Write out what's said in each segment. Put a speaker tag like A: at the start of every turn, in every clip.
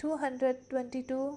A: 222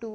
A: 2,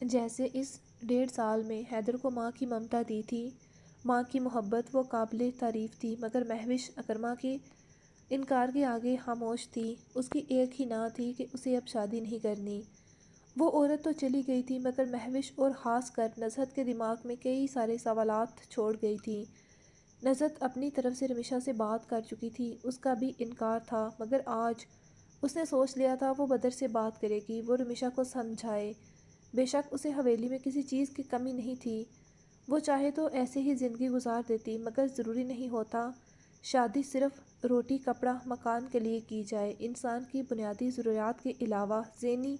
A: جیسے اس 1.5 سال میں حیدر کو ماں کی ممتا دی تھی، ماں کی محبت وہ قابل تعریف تھی، مگر مہوش اکرما کے انکار کے آگے خاموش تھی۔ اس کی ایک ہی نہ تھی کہ اسے اب شادی نہیں کرنی۔ وہ عورت تو چلی گئی تھی، مگر مہوش اور خاص کر نزہت کے دماغ میں کئی سارے سوالات چھوڑ گئی تھی۔ نزہت اپنی طرف سے رمیشا سے بات کر چکی تھی، اس کا بھی انکار تھا، مگر آج اس نے سوچ لیا تھا وہ بدر سے بات کرے گی، وہ رمیشا کو سمجھائے۔ بے شک اسے حویلی میں کسی چیز کی کمی نہیں تھی، وہ چاہے تو ایسے ہی زندگی گزار دیتی، مگر ضروری نہیں ہوتا شادی صرف روٹی کپڑا مکان کے لیے کی جائے۔ انسان کی بنیادی ضروریات کے علاوہ ذہنی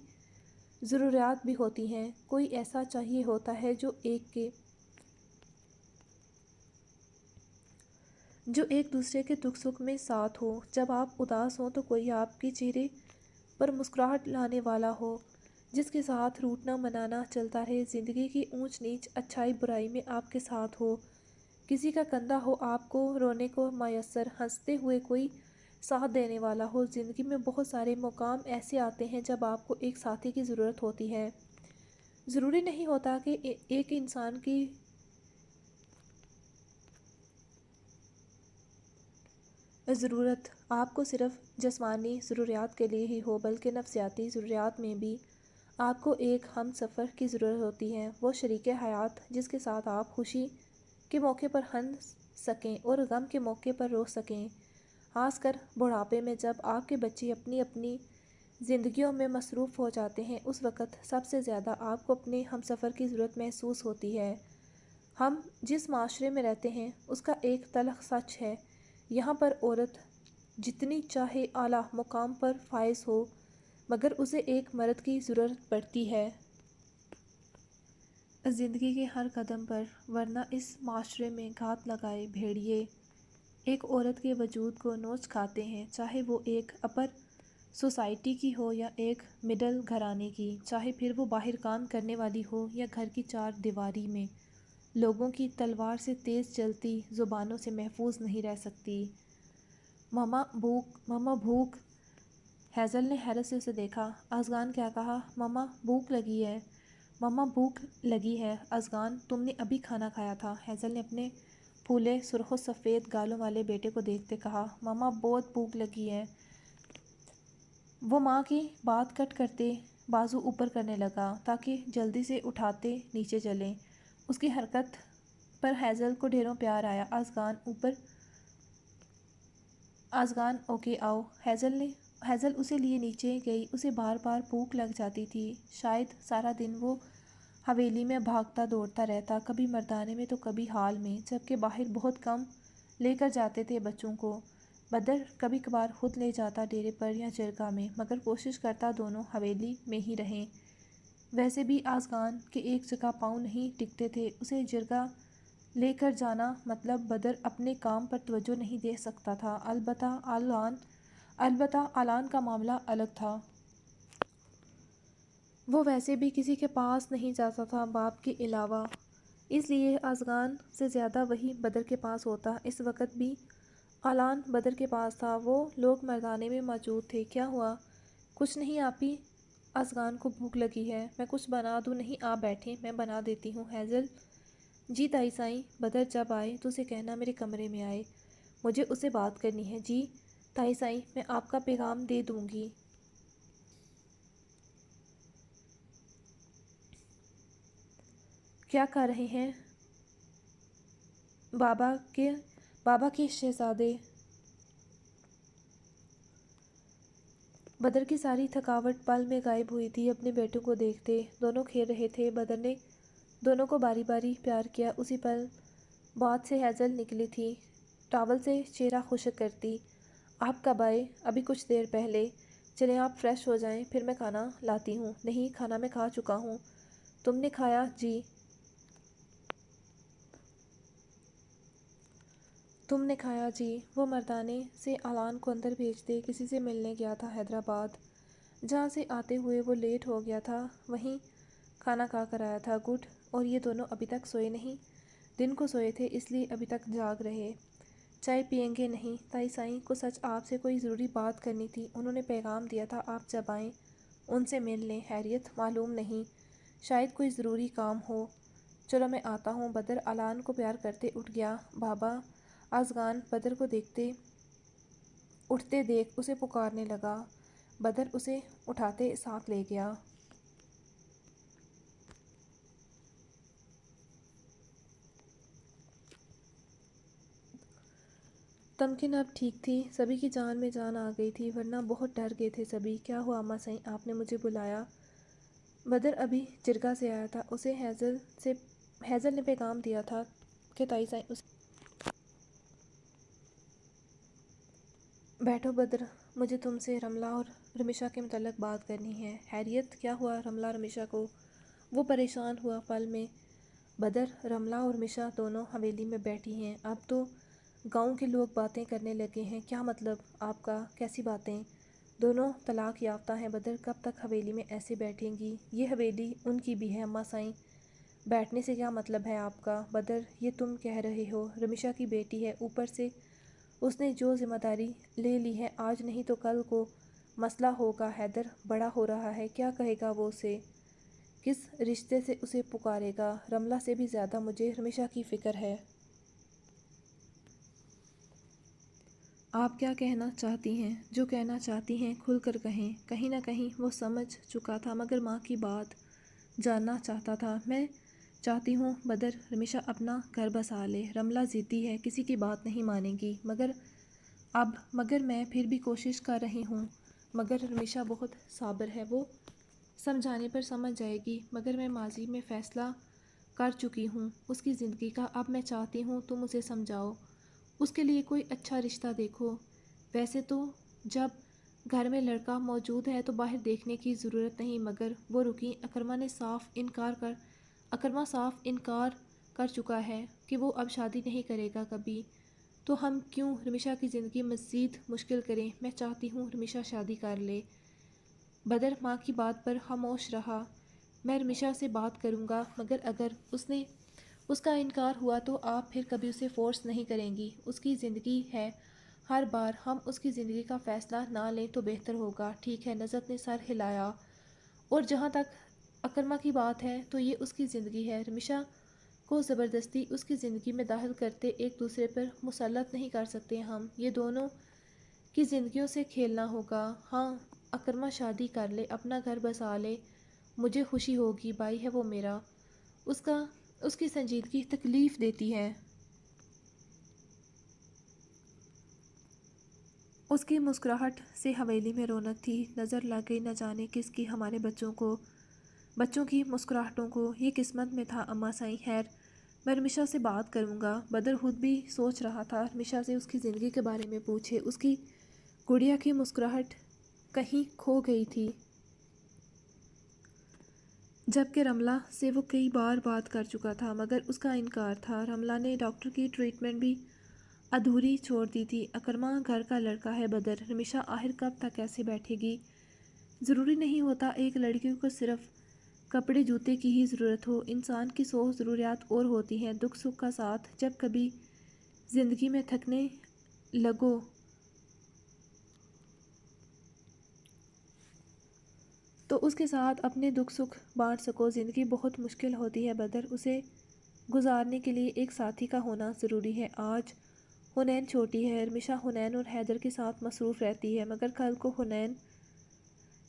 A: ضروریات بھی ہوتی ہیں۔ کوئی ایسا چاہیے ہوتا ہے جو ایک دوسرے کے دکھ سکھ میں ساتھ ہو۔ جب آپ اداس ہوں تو کوئی آپ کے چہرے پر مسکراہٹ لانے والا ہو، جس کے ساتھ روٹنا منانا چلتا رہے۔ زندگی کی اونچ نیچ اچھائی برائی میں آپ کے ساتھ ہو، کسی کا کندھا ہو آپ کو رونے کو میسر، ہنستے ہوئے کوئی ساتھ دینے والا ہو۔ زندگی میں بہت سارے مقام ایسے آتے ہیں جب آپ کو ایک ساتھی کی ضرورت ہوتی ہے۔ ضروری نہیں ہوتا کہ ایک انسان کی ضرورت آپ کو صرف جسمانی ضروریات کے لیے ہی ہو، بلکہ نفسیاتی ضروریات میں بھی آپ کو ایک ہم سفر کی ضرورت ہوتی ہے، وہ شریک حیات جس کے ساتھ آپ خوشی کے موقع پر ہنس سکیں اور غم کے موقع پر رو سکیں۔ خاص کر بڑھاپے میں جب آپ کے بچے اپنی اپنی زندگیوں میں مصروف ہو جاتے ہیں، اس وقت سب سے زیادہ آپ کو اپنے ہم سفر کی ضرورت محسوس ہوتی ہے۔ ہم جس معاشرے میں رہتے ہیں اس کا ایک تلخ سچ ہے، یہاں پر عورت جتنی چاہے اعلیٰ مقام پر فائز ہو، مگر اسے ایک مرد کی ضرورت پڑتی ہے زندگی کے ہر قدم پر، ورنہ اس معاشرے میں گھات لگائے بھیڑیے ایک عورت کے وجود کو نوچ کھاتے ہیں، چاہے وہ ایک اپر سوسائٹی کی ہو یا ایک مڈل گھرانے کی، چاہے پھر وہ باہر کام کرنے والی ہو یا گھر کی چار دیواری میں، لوگوں کی تلوار سے تیز چلتی زبانوں سے محفوظ نہیں رہ سکتی۔ ماما بھوک۔ ہیزل نے حیرت سے اسے دیکھا۔ ازگان کیا کہا؟ ماما بھوک لگی ہے۔ ماما بھوک لگی ہے ازگان، تم نے ابھی کھانا کھایا تھا؟ ہیزل نے اپنے پھولے سرخ و سفید گالوں والے بیٹے کو دیکھتے کہا۔ ماما بہت بھوک لگی ہے۔ وہ ماں کی بات کٹ کرتے بازو اوپر کرنے لگا تاکہ جلدی سے اٹھاتے نیچے چلیں۔ اس کی حرکت پر ہیزل کو ڈھیروں پیار آیا۔ ازگان اوکے آؤ۔ ہیزل اسے لیے نیچے گئی، اسے بار بار بھوک لگ جاتی تھی۔ شاید سارا دن وہ حویلی میں بھاگتا دوڑتا رہتا، کبھی مردانے میں تو کبھی ہال میں، جبکہ باہر بہت کم لے کر جاتے تھے بچوں کو۔ بدر کبھی کبھار خود لے جاتا ڈیرے پر یا جرگہ میں، مگر کوشش کرتا دونوں حویلی میں ہی رہیں۔ ویسے بھی ازگان کے ایک جگہ پاؤں نہیں ٹکتے تھے، اسے جرگہ لے کر جانا مطلب بدر اپنے کام پر توجہ نہیں دے سکتا تھا۔ البتہ اعلان کا معاملہ الگ تھا۔ وہ ویسے بھی کسی کے پاس نہیں جاتا تھا باپ کے علاوہ، اس لیے ازگان سے زیادہ وہی بدر کے پاس ہوتا۔ اس وقت بھی اعلان بدر کے پاس تھا، وہ لوگ مردانے میں موجود تھے۔ کیا ہوا؟ کچھ نہیں آپی، ازگان کو بھوک لگی ہے، میں کچھ بنا دوں؟ نہیں آپ بیٹھیں، میں بنا دیتی ہوں۔ ہیزل جی تائی سائیں، بدر جب آئے تو اسے کہنا میرے کمرے میں آئے، مجھے اسے بات کرنی ہے۔ جی تائی سائیں، میں آپ کا پیغام دے دوں گی۔ کیا کر رہے ہیں بابا کے شہزادے؟ بدر کی ساری تھکاوٹ پل میں غائب ہوئی تھی اپنے بیٹوں کو دیکھتے۔ دونوں کھیل رہے تھے، بدر نے دونوں کو باری باری پیار کیا۔ اسی پل بات سے ہیزل نکلی تھی ٹاول سے چہرہ خشک کرتی۔ آپ کب آئے؟ ابھی کچھ دیر پہلے۔ چلیں آپ فریش ہو جائیں، پھر میں کھانا لاتی ہوں۔ نہیں، کھانا میں کھا چکا ہوں۔ تم نے کھایا؟ جی۔ تم نے کھایا؟ جی۔ وہ مردانے سے اعلان کو اندر بھیجتے کسی سے ملنے گیا تھا حیدرآباد، جہاں سے آتے ہوئے وہ لیٹ ہو گیا تھا، وہیں کھانا کھا کر آیا تھا۔ گڈ، اور یہ دونوں ابھی تک سوئے نہیں؟ دن کو سوئے تھے، اس لیے ابھی تک جاگ رہے۔ چائے پئیں گے؟ نہیں تائی سائیں کو سچ آپ سے کوئی ضروری بات کرنی تھی، انہوں نے پیغام دیا تھا آپ جب آئیں ان سے مل لیں۔ خیریت؟ معلوم نہیں، شاید کوئی ضروری کام ہو۔ چلو میں آتا ہوں۔ بدر علان کو پیار کرتے اٹھ گیا۔ بابا ازگان بدر کو اٹھتے دیکھ اسے پکارنے لگا۔ بدر اسے اٹھاتے ساتھ لے گیا۔ تمکن اب ٹھیک تھی، سبھی کی جان میں جان آ گئی تھی، ورنہ بہت ڈر گئے تھے سبھی۔ کیا ہوا اماں سائیں، آپ نے مجھے بلایا؟ بدر ابھی جرگہ سے آیا تھا، اسے ہیزل نے پیغام دیا تھا کہ تائی سائیں اسے بیٹھو بدر، مجھے تم سے رملہ اور رمیشہ کے متعلق بات کرنی ہے۔ خیریت؟ کیا ہوا رملہ رمیشہ کو؟ وہ پریشان ہوا پل میں۔ بدر، رملہ اور رمیشہ دونوں حویلی میں بیٹھی ہیں، اب تو گاؤں کے لوگ باتیں کرنے لگے ہیں۔ کیا مطلب آپ کا؟ کیسی باتیں؟ دونوں طلاق یافتہ ہیں بدر، کب تک حویلی میں ایسے بیٹھیں گی؟ یہ حویلی ان کی بھی ہے اماں سائیں، بیٹھنے سے کیا مطلب ہے آپ کا؟ بدر، یہ تم کہہ رہے ہو، رمیشہ کی بیٹی ہے، اوپر سے اس نے جو ذمہ داری لے لی ہے، آج نہیں تو کل کو مسئلہ ہوگا۔ حیدر بڑا ہو رہا ہے، کیا کہے گا وہ اسے؟ کس رشتے سے اسے پکارے گا؟ رملہ سے بھی زیادہ مجھے رمیشہ کی فکر ہے۔ آپ کیا کہنا چاہتی ہیں؟ جو کہنا چاہتی ہیں کھل کر کہیں۔ کہیں نہ کہیں وہ سمجھ چکا تھا، مگر ماں کی بات جاننا چاہتا تھا۔ میں چاہتی ہوں بدر، رمیشہ اپنا گھر بسا لے۔ رملہ ضدی ہے، کسی کی بات نہیں مانے گی، مگر میں پھر بھی کوشش کر رہی ہوں۔ مگر رمیشہ بہت صابر ہے، وہ سمجھانے پر سمجھ جائے گی، مگر میں ماضی میں فیصلہ کر چکی ہوں اس کی زندگی کا، اب میں چاہتی ہوں تم اسے سمجھاؤ، اس کے لیے کوئی اچھا رشتہ دیکھو۔ ویسے تو جب گھر میں لڑکا موجود ہے تو باہر دیکھنے کی ضرورت نہیں، مگر وہ رکی۔ اکرمہ صاف انکار کر چکا ہے کہ وہ اب شادی نہیں کرے گا کبھی، تو ہم کیوں رمیشہ کی زندگی مزید مشکل کریں؟ میں چاہتی ہوں رمیشہ شادی کر لے۔ بدر ماں کی بات پر خاموش رہا۔ میں رمیشہ سے بات کروں گا، مگر اگر اس کا انکار ہوا تو آپ پھر کبھی اسے فورس نہیں کریں گی، اس کی زندگی ہے، ہر بار ہم اس کی زندگی کا فیصلہ نہ لیں تو بہتر ہوگا۔ ٹھیک ہے، نجات نے سر ہلایا۔ اور جہاں تک اکرمہ کی بات ہے تو یہ اس کی زندگی ہے، رمیشہ کو زبردستی اس کی زندگی میں داخل کرتے ایک دوسرے پر مسلط نہیں کر سکتے ہم، یہ دونوں کی زندگیوں سے کھیلنا ہوگا۔ ہاں، اکرمہ شادی کر لے، اپنا گھر بسا لے، مجھے خوشی ہوگی، بھائی ہے وہ میرا، اس کی سنجیدگی تکلیف دیتی ہے۔ اس کی مسکراہٹ سے حویلی میں رونق تھی، نظر لگ گئی نہ جانے کس کی ہمارے بچوں کی مسکراہٹوں کو، یہ قسمت میں تھا اماں سائیں۔ خیر، میں رمیشہ سے بات کروں گا۔ بدر خود بھی سوچ رہا تھا رمیشہ سے اس کی زندگی کے بارے میں پوچھے، اس کی گڑیا کی مسکراہٹ کہیں کھو گئی تھی، جبکہ رملہ سے وہ کئی بار بات کر چکا تھا، مگر اس کا انکار تھا۔ رملہ نے ڈاکٹر کی ٹریٹمنٹ بھی ادھوری چھوڑ دی تھی۔ اکرمہ گھر کا لڑکا ہے بدر، رمیشہ آخر کب تک ایسے بیٹھے گی؟ ضروری نہیں ہوتا ایک لڑکی کو صرف کپڑے جوتے کی ہی ضرورت ہو، انسان کی 100 ضروریات اور ہوتی ہیں، دکھ سکھ کا ساتھ۔ جب کبھی زندگی میں تھکنے لگو تو اس کے ساتھ اپنے دکھ سکھ بانٹ سکو۔ زندگی بہت مشکل ہوتی ہے بدر، اسے گزارنے کے لیے ایک ساتھی کا ہونا ضروری ہے۔ آج حنین چھوٹی ہے، رمیشہ حنین اور حیدر کے ساتھ مصروف رہتی ہے، مگر کل کو حنین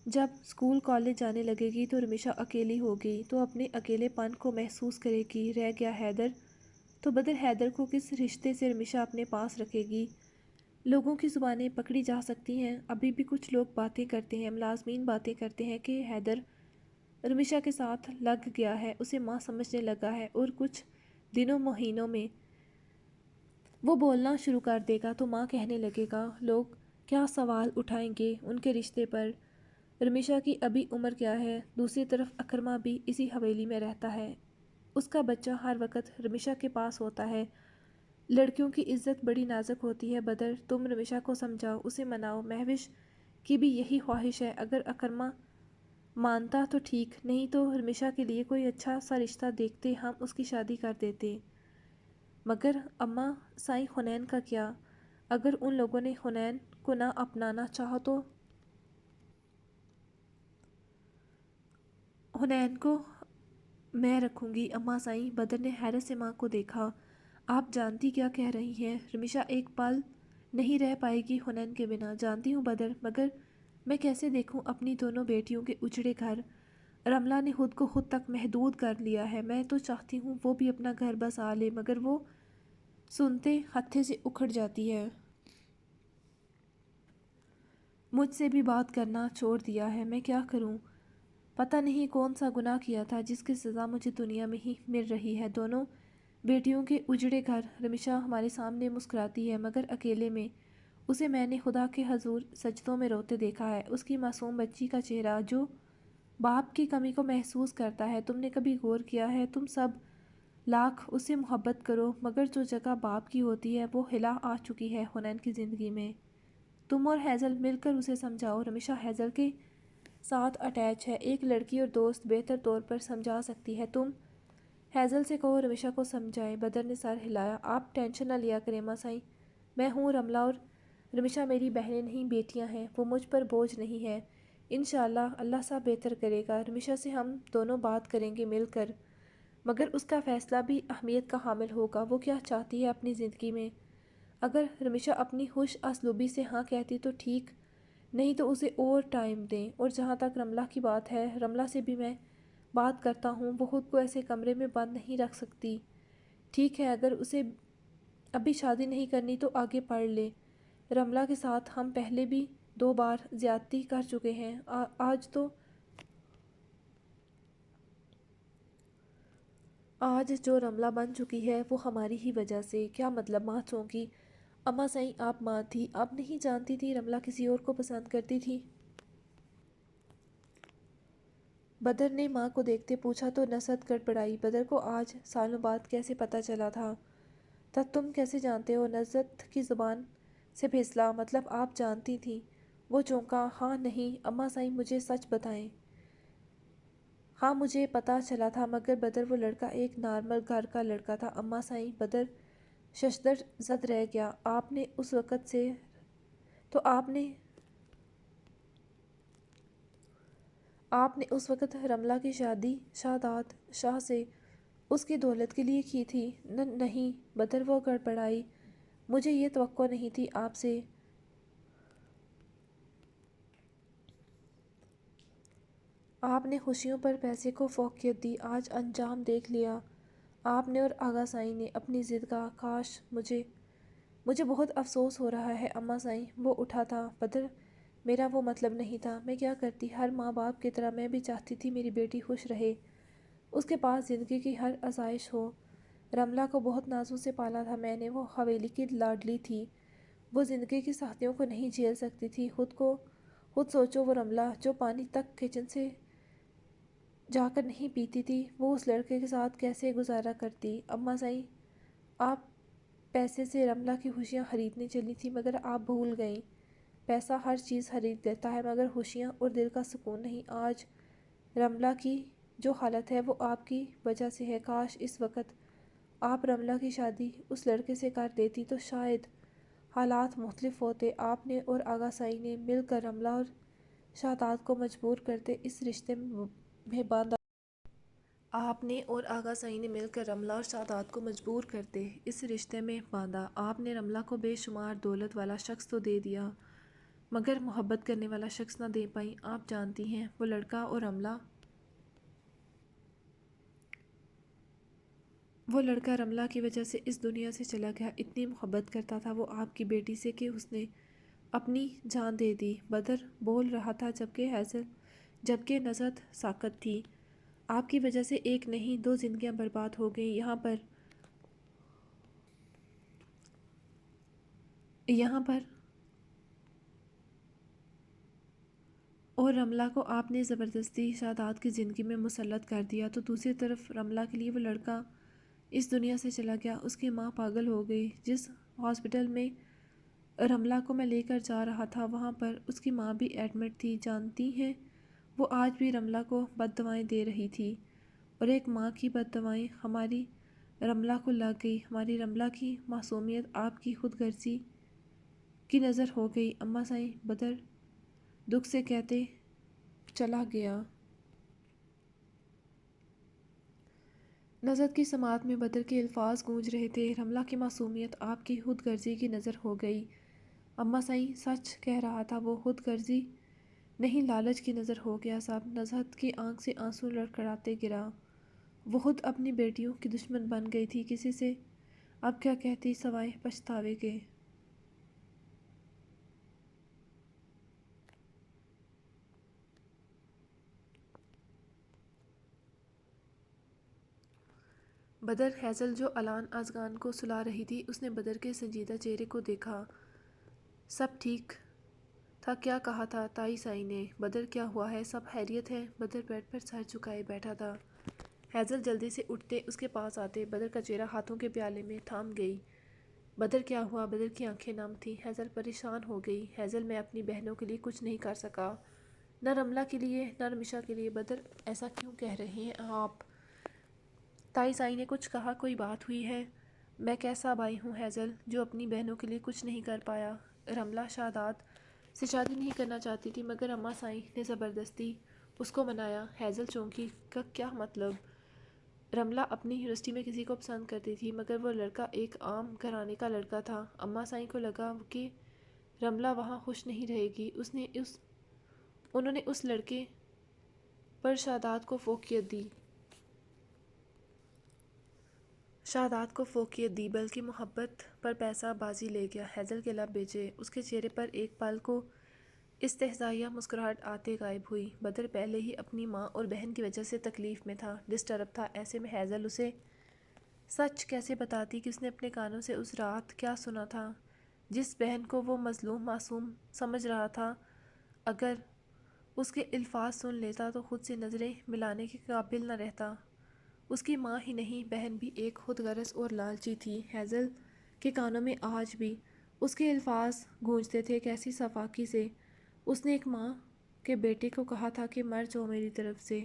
A: جب اسکول کالج جانے لگے گی تو رمیشہ اکیلی ہوگی، تو اپنے اکیلے پن کو محسوس کرے گی۔ رہ گیا حیدر، تو بدر حیدر کو کس رشتے سے رمیشہ اپنے پاس رکھے گی؟ لوگوں کی زبانیں پکڑی جا سکتی ہیں، ابھی بھی کچھ لوگ باتیں کرتے ہیں، ملازمین باتیں کرتے ہیں کہ حیدر رمیشہ کے ساتھ لگ گیا ہے، اسے ماں سمجھنے لگا ہے، اور کچھ دنوں مہینوں میں وہ بولنا شروع کر دے گا تو ماں کہنے لگے گا۔ لوگ کیا سوال اٹھائیں گے ان کے رشتے پر؟ رمیشہ کی ابھی عمر کیا ہے؟ دوسری طرف اکرمہ بھی اسی حویلی میں رہتا ہے، اس کا بچہ ہر وقت رمیشہ کے پاس ہوتا ہے۔ لڑکیوں کی عزت بڑی نازک ہوتی ہے بدر، تم رمیشہ کو سمجھاؤ، اسے مناؤ۔ مہوش کی بھی یہی خواہش ہے، اگر اکرمہ مانتا تو ٹھیک، نہیں تو رمیشہ کے لیے کوئی اچھا سا رشتہ دیکھتے، ہم اس کی شادی کر دیتے۔ مگر اماں سائیں حنین کا کیا؟ اگر ان لوگوں نے حنین کو نہ اپنانا چاہا تو حنین کو میں رکھوں گی اماں سائیں۔ بدر نے حیرت سے ماں کو دیکھا۔ آپ جانتی کیا کہہ رہی ہیں؟ رمیشہ ایک پل نہیں رہ پائے گی حنین کے بنا۔ جانتی ہوں بدر، مگر میں کیسے دیکھوں اپنی دونوں بیٹیوں کے اجڑے گھر؟ رملہ نے خود کو خود تک محدود کر لیا ہے۔ میں تو چاہتی ہوں وہ بھی اپنا گھر بسا لے، مگر وہ سنتے ہتھے سے اکھڑ جاتی ہے۔ مجھ سے بھی بات کرنا چھوڑ دیا ہے۔ میں کیا کروں؟ پتہ نہیں کون سا گناہ کیا تھا جس کی سزا مجھے دنیا میں ہی مل رہی ہے۔ دونوں بیٹیوں کے اجڑے گھر۔ رمیشہ ہمارے سامنے مسکراتی ہے، مگر اکیلے میں۔ اسے میں نے خدا کے حضور سجدوں میں روتے دیکھا ہے۔ اس کی معصوم بچی کا چہرہ جو باپ کی کمی کو محسوس کرتا ہے۔ تم نے کبھی غور کیا ہے؟ تم سب لاکھ اس سے محبت کرو، مگر جو جگہ باپ کی ہوتی ہے وہ ہلا آ چکی ہے حنین کی زندگی میں۔ تم اور حیزل مل کر اسے سمجھاؤ۔ رمیشہ حیزل کے ساتھ اٹیچ ہے، ایک لڑکی اور دوست بہتر طور پر سمجھا سکتی ہے۔ تم حیزل سے کہو رمیشہ کو سمجھائے۔ بدر نے سر ہلایا۔ آپ ٹینشن نہ لیا کریں اماں سائیں، میں ہوں۔ رملہ اور رمیشہ میری بہنیں نہیں بیٹیاں ہیں، وہ مجھ پر بوجھ نہیں ہے۔ انشاءاللہ اللہ سب بہتر کرے گا۔ رمیشہ سے ہم دونوں بات کریں گے مل کر، مگر اس کا فیصلہ بھی اہمیت کا حامل ہوگا۔ وہ کیا چاہتی ہے اپنی زندگی میں؟ اگر رمیشہ اپنی خوش اسلوبی سے ہاں کہتی تو ٹھیک، نہیں تو اسے اور ٹائم دیں۔ اور جہاں تک رملہ کی بات ہے، رملہ سے بھی میں بات کرتا ہوں، وہ خود کو ایسے کمرے میں بند نہیں رکھ سکتی۔ ٹھیک ہے، اگر اسے ابھی شادی نہیں کرنی تو آگے پڑھ لے۔ رملہ کے ساتھ ہم پہلے بھی 2 بار زیادتی کر چکے ہیں، آج جو رملہ بن چکی ہے وہ ہماری ہی وجہ سے۔ کیا مطلب؟ ماں چونکی۔ اماں سائیں آپ ماں تھی، آپ نہیں جانتی تھی رملہ کسی اور کو پسند کرتی تھی؟ بدر نے ماں کو دیکھتے پوچھا تو نصرت گڑبڑائی۔ بدر کو آج سالوں بعد کیسے پتہ چلا تھا؟ تب تم کیسے جانتے ہو؟ نصرت کی زبان سے پھسلا۔ مطلب آپ جانتی تھیں؟ وہ چونکا۔ ہاں نہیں اماں سائیں، مجھے سچ بتائیں۔ ہاں مجھے پتہ چلا تھا، مگر بدر وہ لڑکا ایک نارمل گھر کا لڑکا تھا اماں سائیں۔ بدر ششدر زد رہ گیا۔ آپ نے اس وقت سے تو آپ نے اس وقت رملہ کی شادی شاداب شاہ سے اس کی دولت کے لیے کی تھی؟ نہیں بدر، وہ گڑبڑائی۔ مجھے یہ توقع نہیں تھی آپ سے۔ آپ نے خوشیوں پر پیسے کو فوقیت دی، آج انجام دیکھ لیا آپ نے اور آغا سائیں نے اپنی ضد کا۔ کاش مجھے بہت افسوس ہو رہا ہے اماں سائیں۔ وہ اٹھا تھا۔ بدر میرا وہ مطلب نہیں تھا۔ میں کیا کرتی؟ ہر ماں باپ کی طرح میں بھی چاہتی تھی میری بیٹی خوش رہے، اس کے پاس زندگی کی ہر آسائش ہو۔ رملہ کو بہت نازوں سے پالا تھا میں نے، وہ حویلی کی لاڈلی تھی، وہ زندگی کی سختیوں کو نہیں جھیل سکتی تھی۔ خود سوچو، وہ رملہ جو پانی تک کچن سے جا کر نہیں پیتی تھی، وہ اس لڑکے کے ساتھ کیسے گزارا کرتی؟ اماں سائیں آپ پیسے سے رملہ کی خوشیاں خریدنے چلی تھی، مگر آپ بھول گئیں پیسہ ہر چیز خرید لیتا ہے مگر خوشیاں اور دل کا سکون نہیں۔ آج رملہ کی جو حالت ہے وہ آپ کی وجہ سے ہے۔ کاش اس وقت آپ رملہ کی شادی اس لڑکے سے کر دیتی تو شاید حالات مختلف ہوتے۔ آپ نے اور آغا سائیں نے مل کر رملہ اور شاداب کو مجبور کرتے اس رشتے میں باندھا۔ آپ نے اور آغا سائیں نے مل کر رملہ اور شاداب کو مجبور کرتے اس رشتے میں باندھا۔ آپ نے رملہ کو بے شمار دولت والا شخص تو دے دیا، مگر محبت کرنے والا شخص نہ دے پائیں۔ آپ جانتی ہیں وہ لڑکا رملہ کی وجہ سے اس دنیا سے چلا گیا۔ اتنی محبت کرتا تھا وہ آپ کی بیٹی سے کہ اس نے اپنی جان دے دی۔ بدر بول رہا تھا جبکہ نصرت ساکت تھی۔ آپ کی وجہ سے ایک نہیں 2 زندگیاں برباد ہو گئیں یہاں پر اور رملہ کو آپ نے زبردستی شاداب کی زندگی میں مسلط کر دیا، تو دوسری طرف رملہ کے لیے وہ لڑکا اس دنیا سے چلا گیا۔ اس کی ماں پاگل ہو گئی۔ جس ہاسپٹل میں رملہ کو میں لے کر جا رہا تھا وہاں پر اس کی ماں بھی ایڈمٹ تھی۔ جانتی ہیں وہ آج بھی رملہ کو بد دعائیں دے رہی تھی، اور ایک ماں کی بد دعائیں ہماری رملہ کو لگ گئی۔ ہماری رملہ کی معصومیت آپ کی خود غرضی کی نظر ہو گئی اماں سائیں، بدر دکھ سے کہتے چلا گیا۔ نزہت کی سماعت میں بدر کے الفاظ گونج رہے تھے، رملہ کی معصومیت آپ کی خود غرضی کی نظر ہو گئی۔ اماں سائیں سچ کہہ رہا تھا، وہ خود غرضی نہیں لالچ کی نظر ہو گیا صاحب۔ نزہت کی آنکھ سے آنسو لڑکھڑاتے گرا۔ وہ خود اپنی بیٹیوں کی دشمن بن گئی تھی، کسی سے اب کیا کہتی سوائے پچھتاوے کے۔ بدر ہیزل جو الان ازگان کو سلا رہی تھی، اس نے بدر کے سنجیدہ چہرے کو دیکھا۔ سب ٹھیک تھا؟ کیا کہا تھا تائی سائی نے؟ بدر کیا ہوا ہے؟ سب خیریت ہے؟ بدر بیڈ پر سر جھکائے بیٹھا تھا۔ ہیزل جلدی سے اٹھتے اس کے پاس آتے، بدر کا چہرہ ہاتھوں کے پیالے میں تھام گئی۔ بدر کیا ہوا؟ بدر کی آنکھیں نم تھیں۔ ہیزل پریشان ہو گئی۔ ہیزل میں اپنی بہنوں کے لیے کچھ نہیں کر سکا، نہ رملہ کے لیے نہ رمیشا کے لیے۔ بدر ایسا کیوں کہہ رہے ہیں آپ؟ تائی سائی نے کچھ کہا؟ کوئی بات ہوئی ہے؟ میں کیسا بھائی ہوں ہیزل، جو اپنی بہنوں کے لیے کچھ نہیں کر پایا؟ رملہ شاداب سے شادی نہیں کرنا چاہتی تھی، مگر اماں سائیں نے زبردستی اس کو منایا۔ ہیزل چونکی۔ کا کیا مطلب؟ رملہ اپنی یونیورسٹی میں کسی کو پسند کرتی تھی، مگر وہ لڑکا ایک عام گھرانے کا لڑکا تھا۔ اماں سائیں کو لگا کہ رملہ وہاں خوش نہیں رہے گی۔ انہوں نے اس لڑکے پر شاداب کو فوقیت دی، بلکہ محبت پر پیسہ بازی لے گیا۔ ہیزل کے لب بھیجے، اس کے چہرے پر ایک پل کو استہزائیہ مسکراہٹ آتے غائب ہوئی۔ بدر پہلے ہی اپنی ماں اور بہن کی وجہ سے تکلیف میں تھا، ڈسٹرب تھا۔ ایسے میں ہیزل اسے سچ کیسے بتاتی کہ اس نے اپنے کانوں سے اس رات کیا سنا تھا؟ جس بہن کو وہ مظلوم معصوم سمجھ رہا تھا، اگر اس کے الفاظ سن لیتا تو خود سے نظریں ملانے کے قابل نہ رہتا۔ اس کی ماں ہی نہیں، بہن بھی ایک خود غرض اور لالچی تھی۔ ہیزل کے کانوں میں آج بھی اس کے الفاظ گونجتے تھے، کیسی صفاقی سے اس نے ایک ماں کے بیٹے کو کہا تھا کہ مر جاؤ میری طرف سے۔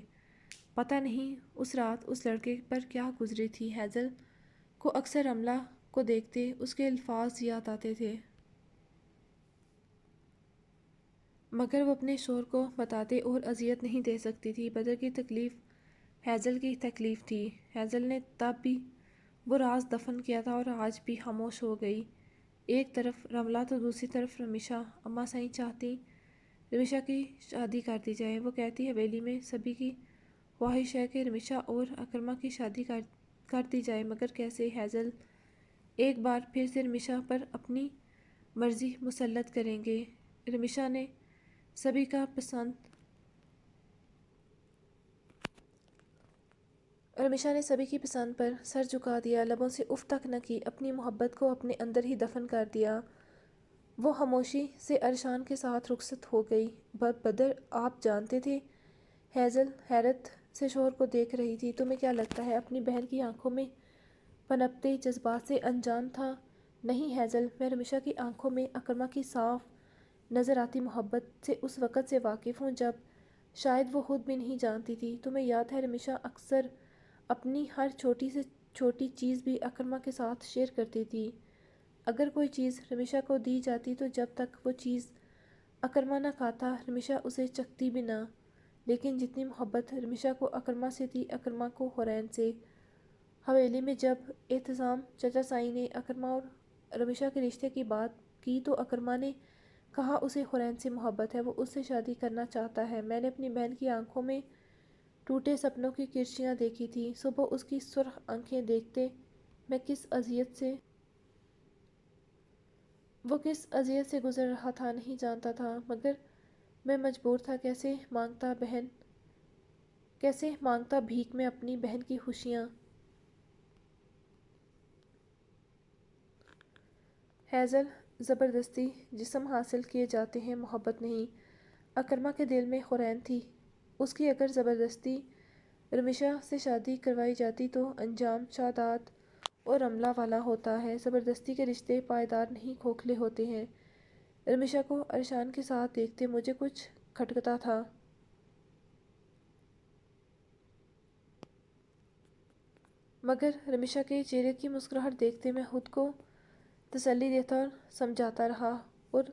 A: پتہ نہیں اس رات اس لڑکے پر کیا گزری تھی۔ ہیزل کو اکثر رملہ کو دیکھتے اس کے الفاظ یاد آتے تھے، مگر وہ اپنے شوہر کو بتاتے اور اذیت نہیں دے سکتی تھی۔ بدر کی تکلیف ہیزل کی تکلیف تھی۔ ہیزل نے تب بھی وہ راز دفن کیا تھا اور آج بھی خاموش ہو گئی۔ ایک طرف رملہ تو دوسری طرف رمیشا۔ اماں سائیں چاہتی رمیشا کی شادی کر دی جائے۔ وہ کہتی حویلی میں سبھی کی خواہش ہے کہ رمیشا اور اکرما کی شادی کر دی جائے، مگر کیسے؟ ہیزل ایک بار پھر سے رمیشا پر اپنی مرضی مسلط کریں گے؟ رمیشا نے سبھی کی پسند پر سر جھکا دیا، لبوں سے اف تک نہ کی، اپنی محبت کو اپنے اندر ہی دفن کر دیا۔ وہ خاموشی سے ارشان کے ساتھ رخصت ہو گئی۔ بدر آپ جانتے تھے؟ ہیزل حیرت سے شوہر کو دیکھ رہی تھی۔ تمہیں کیا لگتا ہے اپنی بہن کی آنکھوں میں پنپتے جذبات سے انجان تھا؟ نہیں ہیزل، میں رمیشا کی آنکھوں میں اکرما کی صاف نظر آتی محبت سے اس وقت سے واقف ہوں جب شاید وہ خود بھی نہیں جانتی تھی۔ تمہیں یاد ہے رمیشا اکثر اپنی ہر چھوٹی سے چھوٹی چیز بھی اکرما کے ساتھ شیئر کرتی تھی۔ اگر کوئی چیز رمیشا کو دی جاتی تو جب تک وہ چیز اکرما نہ کھاتا، رمیشا اسے چکھتی بھی نہ۔ لیکن جتنی محبت رمیشا کو اکرما سے تھی، اکرما کو حورین سے۔ حویلی میں جب اعتصام چچا سائی نے اکرما اور رمیشا کے رشتے کی بات کی تو اکرما نے کہا اسے حورین سے محبت ہے، وہ اس سے شادی کرنا چاہتا ہے۔ میں نے اپنی بہن کی آنکھوں میں ٹوٹے سپنوں کی کرشیاں دیکھی تھی۔ صبح اس کی سرخ آنکھیں دیکھتے وہ کس اذیت سے گزر رہا تھا نہیں جانتا تھا، مگر میں مجبور تھا۔ کیسے مانگتا بھیک میں اپنی بہن کی خوشیاں۔ ہیزل زبردستی جسم حاصل کیے جاتے ہیں، محبت نہیں۔ اکرما کے دل میں حورین تھی، اس کی اگر زبردستی رمیشا سے شادی کروائی جاتی تو انجام شاداب اور رملہ والا ہوتا ہے۔ زبردستی کے رشتے پائیدار نہیں، کھوکھلے ہوتے ہیں۔ رمیشا کو ارشان کے ساتھ دیکھتے مجھے کچھ کھٹکتا تھا، مگر رمیشا کے چہرے کی مسکراہٹ دیکھتے میں خود کو تسلی دیتا اور سمجھاتا رہا، اور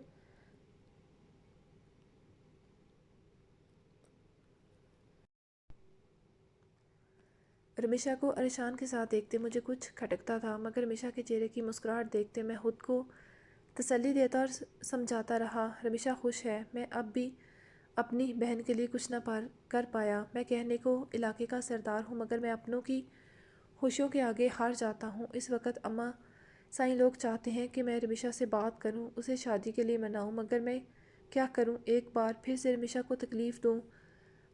A: رمیشہ کو اریشان کے ساتھ دیکھتے مجھے کچھ کھٹکتا تھا، مگر رمیشہ کے چہرے کی مسکراہٹ دیکھتے میں خود کو تسلی دیتا اور سمجھاتا رہا، رمیشہ خوش ہے۔ میں اب بھی اپنی بہن کے لیے کچھ نہ کر پایا۔ میں کہنے کو علاقے کا سردار ہوں، مگر میں اپنوں کی خوشیوں کے آگے ہار جاتا ہوں۔ اس وقت اماں سائیں لوگ چاہتے ہیں کہ میں رمیشہ سے بات کروں، اسے شادی کے لیے مناؤں، مگر میں کیا کروں؟ ایک بار پھر سے رمیشہ کو تکلیف دوں؟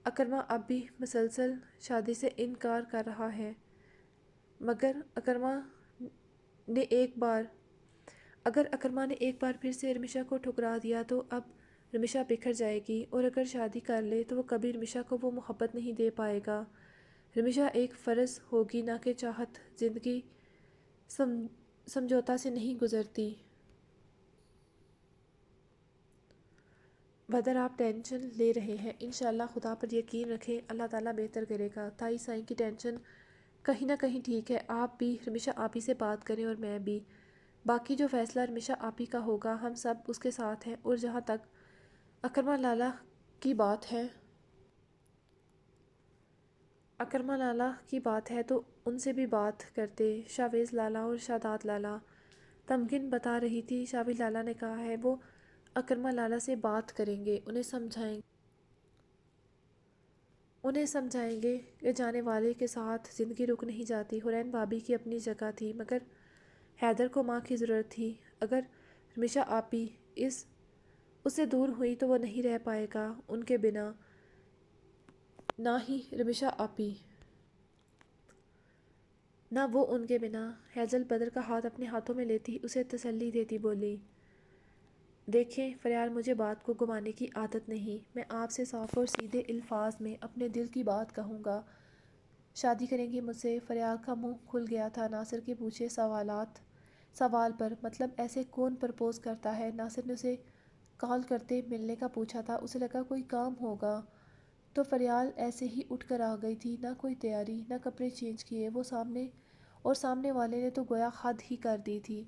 A: اکرمہ اب بھی مسلسل شادی سے انکار کر رہا ہے، مگر اگر اکرمہ نے ایک بار پھر سے رمیشہ کو ٹھکرا دیا تو اب رمیشہ بکھر جائے گی، اور اگر شادی کر لے تو وہ کبھی رمیشہ کو وہ محبت نہیں دے پائے گا۔ رمیشہ ایک فرض ہوگی، نہ کہ چاہت۔ زندگی سمجھوتا سے نہیں گزرتی۔ بدر آپ ٹینشن لے رہے ہیں، انشاءاللہ خدا پر یقین رکھیں، اللہ تعالیٰ بہتر کرے گا۔ تائی سائیں کی ٹینشن کہیں نہ کہیں ٹھیک ہے، آپ بھی رمیشہ آپی سے بات کریں اور میں بھی۔ باقی جو فیصلہ رمیشہ آپی کا ہوگا ہم سب اس کے ساتھ ہیں، اور جہاں تک اکرمہ لالا کی بات ہے تو ان سے بھی بات کرتے۔ شاویز لالا اور شاداب لالا تمکن بتا رہی تھی۔ شاویز لالا نے کہا ہے وہ اکرمہ لالا سے بات کریں گے، انہیں سمجھائیں گے کہ جانے والے کے ساتھ زندگی رک نہیں جاتی۔ حورین بھابی کی اپنی جگہ تھی، مگر حیدر کو ماں کی ضرورت تھی۔ اگر رمیشہ آپی اس سے دور ہوئی تو وہ نہیں رہ پائے گا ان کے بنا، نہ ہی رمیشہ آپی، نہ وہ ان کے بنا۔ ہیزل بدر کا ہاتھ اپنے ہاتھوں میں لیتی اسے تسلی دیتی بولی، دیکھیں فریال، مجھے بات کو گھمانے کی عادت نہیں، میں آپ سے صاف اور سیدھے الفاظ میں اپنے دل کی بات کہوں گا۔ شادی کریں گی مجھ سے؟ فریال کا منہ کھل گیا تھا ناصر کے پوچھے سوال پر۔ مطلب ایسے کون پرپوز کرتا ہے؟ ناصر نے اسے کال کرتے ملنے کا پوچھا تھا، اسے لگا کوئی کام ہوگا تو فریال ایسے ہی اٹھ کر آ گئی تھی، نہ کوئی تیاری، نہ کپڑے چینج کیے، وہ سامنے والے نے تو گویا حد ہی کر دی تھی۔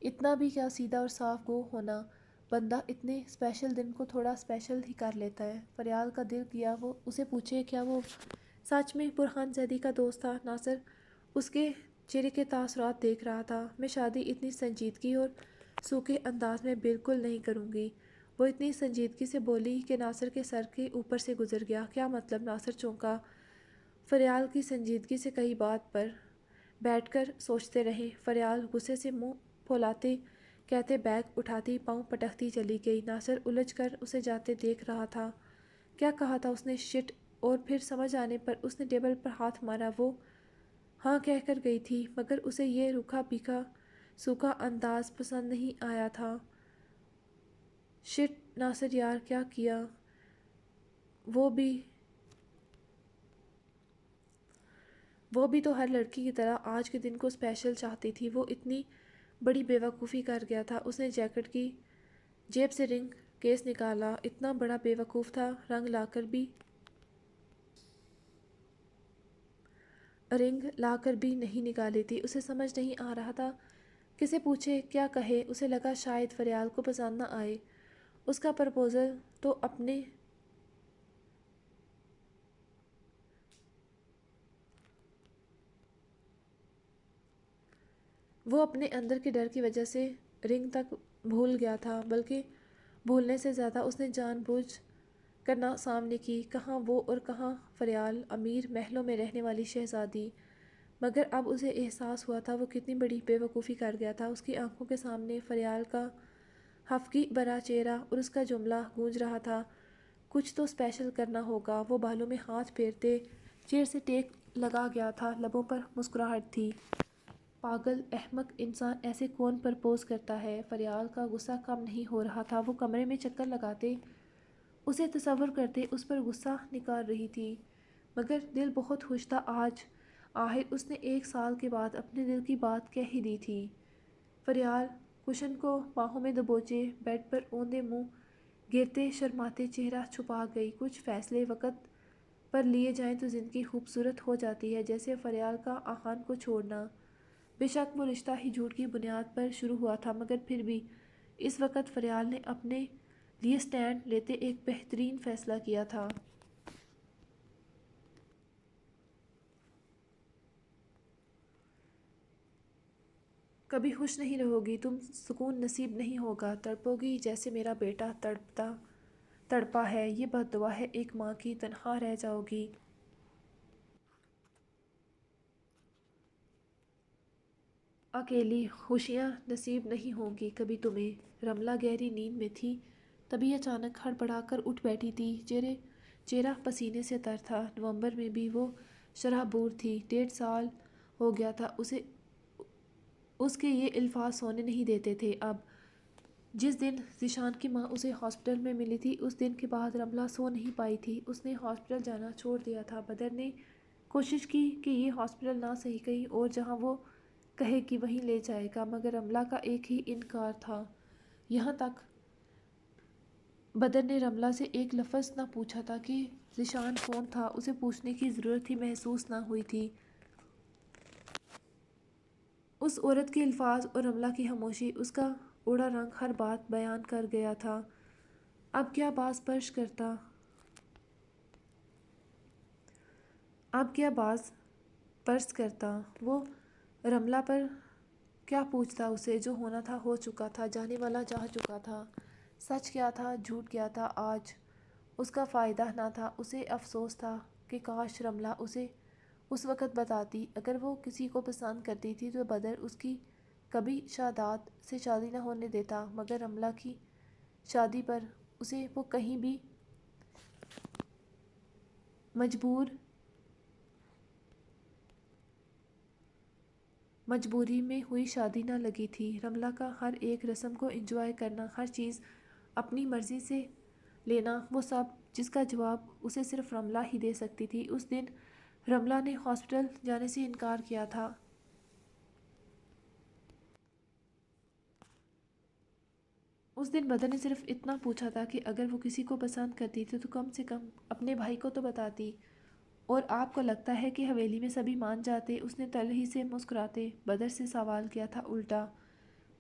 A: اتنا بھی کیا سیدھا اور صاف گو ہونا، بندہ اتنے اسپیشل دن کو تھوڑا اسپیشل ہی کر لیتا ہے۔ فریال کا دل کیا وہ اسے پوچھے کیا وہ سچ میں برہان زیدی کا دوست تھا۔ ناصر اس کے چہرے کے تاثرات دیکھ رہا تھا۔ میں شادی اتنی سنجیدگی اور سوکھے انداز میں بالکل نہیں کروں گی، وہ اتنی سنجیدگی سے بولی کہ ناصر کے سر کے اوپر سے گزر گیا۔ کیا مطلب؟ ناصر چونکا۔ فریال کی سنجیدگی سے کئی بات پر بیٹھ کر سوچتے رہے۔ فریال غصے سے منہ پھولاتے کہتے بیگ اٹھاتی پاؤں پٹکتی چلی گئی۔ ناصر الجھ کر اسے جاتے دیکھ رہا تھا۔ کیا کہا تھا اس نے؟ شٹ! اور پھر سمجھ آنے پر اس نے ٹیبل پر ہاتھ مارا۔ وہ ہاں کہہ کر گئی تھی، مگر اسے یہ روکھا پھیکا سوکھا انداز پسند نہیں آیا تھا۔ شٹ ناصر یار، کیا کیا؟ وہ بھی تو ہر لڑکی کی طرح آج کے دن کو اسپیشل چاہتی تھی۔ وہ اتنی بڑی بے وقوفی کر گیا تھا۔ اس نے جیکٹ کی جیب سے رنگ کیس نکالا۔ اتنا بڑا بے وقوف تھا، رنگ لا کر بھی نہیں نکالی تھی۔ اسے سمجھ نہیں آ رہا تھا کسے پوچھے، کیا کہے۔ اسے لگا شاید فریال کو پسند نہ آئے اس کا پرپوزل، تو وہ اپنے اندر کے ڈر کی وجہ سے رنگ تک بھول گیا تھا، بلکہ بھولنے سے زیادہ اس نے جان بوجھ کر نہ سامنے کی۔ کہاں وہ اور کہاں فریال، امیر محلوں میں رہنے والی شہزادی۔ مگر اب اسے احساس ہوا تھا وہ کتنی بڑی بے وقوفی کر گیا تھا۔ اس کی آنکھوں کے سامنے فریال کا خفگی بھرا چہرہ اور اس کا جملہ گونج رہا تھا، کچھ تو اسپیشل کرنا ہوگا۔ وہ بالوں میں ہاتھ پھیرتے چیئر سے ٹیک لگا گیا تھا، لبوں پر مسکراہٹ تھی۔ پاگل احمق انسان، ایسے کون پرپوز کرتا ہے؟ فریال کا غصہ کم نہیں ہو رہا تھا۔ وہ کمرے میں چکر لگاتے اسے تصور کرتے اس پر غصہ نکال رہی تھی، مگر دل بہت خوش تھا۔ آج آخر اس نے 1 سال کے بعد اپنے دل کی بات کہہ ہی دی تھی۔ فریال کشن کو باہوں میں دبوچے بیڈ پر اوندے منہ گرتے شرماتے چہرہ چھپا گئی۔ کچھ فیصلے وقت پر لیے جائیں تو زندگی خوبصورت ہو جاتی ہے، جیسے فریال کا آہان کو چھوڑنا۔ بے شک وہ رشتہ ہی جھوٹ کی بنیاد پر شروع ہوا تھا، مگر پھر بھی اس وقت فریال نے اپنے لیے سٹینڈ لیتے ایک بہترین فیصلہ کیا تھا۔ کبھی خوش نہیں رہو گی، تم سکون نصیب نہیں ہوگا، تڑپو گی جیسے میرا بیٹا تڑپا ہے، یہ بد دعا ہے ایک ماں کی، تنہا رہ جاؤ گی۔ اکیلی خوشیاں نصیب نہیں ہوں گی کبھی تمہیں۔ رملہ گہری نیند میں تھی، تبھی اچانک ہڑبڑا کر اٹھ بیٹھی تھی۔ چہرہ پسینے سے تر تھا۔ نومبر میں بھی وہ شرح بور تھی۔ 1.5 سال ہو گیا تھا اس کے یہ الفاظ سونے نہیں دیتے تھے اب۔ جس دن ذیشان کی ماں اسے ہاسپٹل میں ملی تھی، اس دن کے بعد رملہ سو نہیں پائی تھی۔ اس نے ہاسپٹل جانا چھوڑ دیا تھا۔ بدر نے کوشش کی کہ یہ ہاسپٹل نہ صحیح کہیں اور جہاں وہ کہے کہ وہیں لے جائے گا، مگر رملہ کا ایک ہی انکار تھا۔ یہاں تک بدر نے رملہ سے ایک لفظ نہ پوچھا تھا کہ ذیشان کون تھا، اسے پوچھنے کی ضرورت ہی محسوس نہ ہوئی تھی۔ اس عورت کے الفاظ اور رملہ کی خاموشی، اس کا اوڑھا رنگ ہر بات بیان کر گیا تھا۔ اب کیا باز پرس کرتا وہ رملہ پر، کیا پوچھتا اسے؟ جو ہونا تھا ہو چکا تھا، جانے والا جا چکا تھا۔ سچ کیا تھا، جھوٹ کیا تھا، آج اس کا فائدہ نہ تھا۔ اسے افسوس تھا کہ کاش رملہ اسے اس وقت بتاتی۔ اگر وہ کسی کو پسند کرتی تھی تو بدر اس کی کبھی شاداب سے شادی نہ ہونے دیتا، مگر رملہ کی شادی پر اسے وہ کہیں بھی مجبوری میں ہوئی شادی نہ لگی تھی۔ رملہ کا ہر ایک رسم کو انجوائے کرنا، ہر چیز اپنی مرضی سے لینا، وہ سب جس کا جواب اسے صرف رملہ ہی دے سکتی تھی۔ اس دن رملہ نے ہاسپٹل جانے سے انکار کیا تھا۔ اس دن بدر نے صرف اتنا پوچھا تھا کہ اگر وہ کسی کو پسند کرتی تھی تو کم سے کم اپنے بھائی کو تو بتاتی۔ اور آپ کو لگتا ہے کہ حویلی میں سبھی مان جاتے؟ اس نے تلخی سے مسکراتے بدر سے سوال کیا تھا۔ الٹا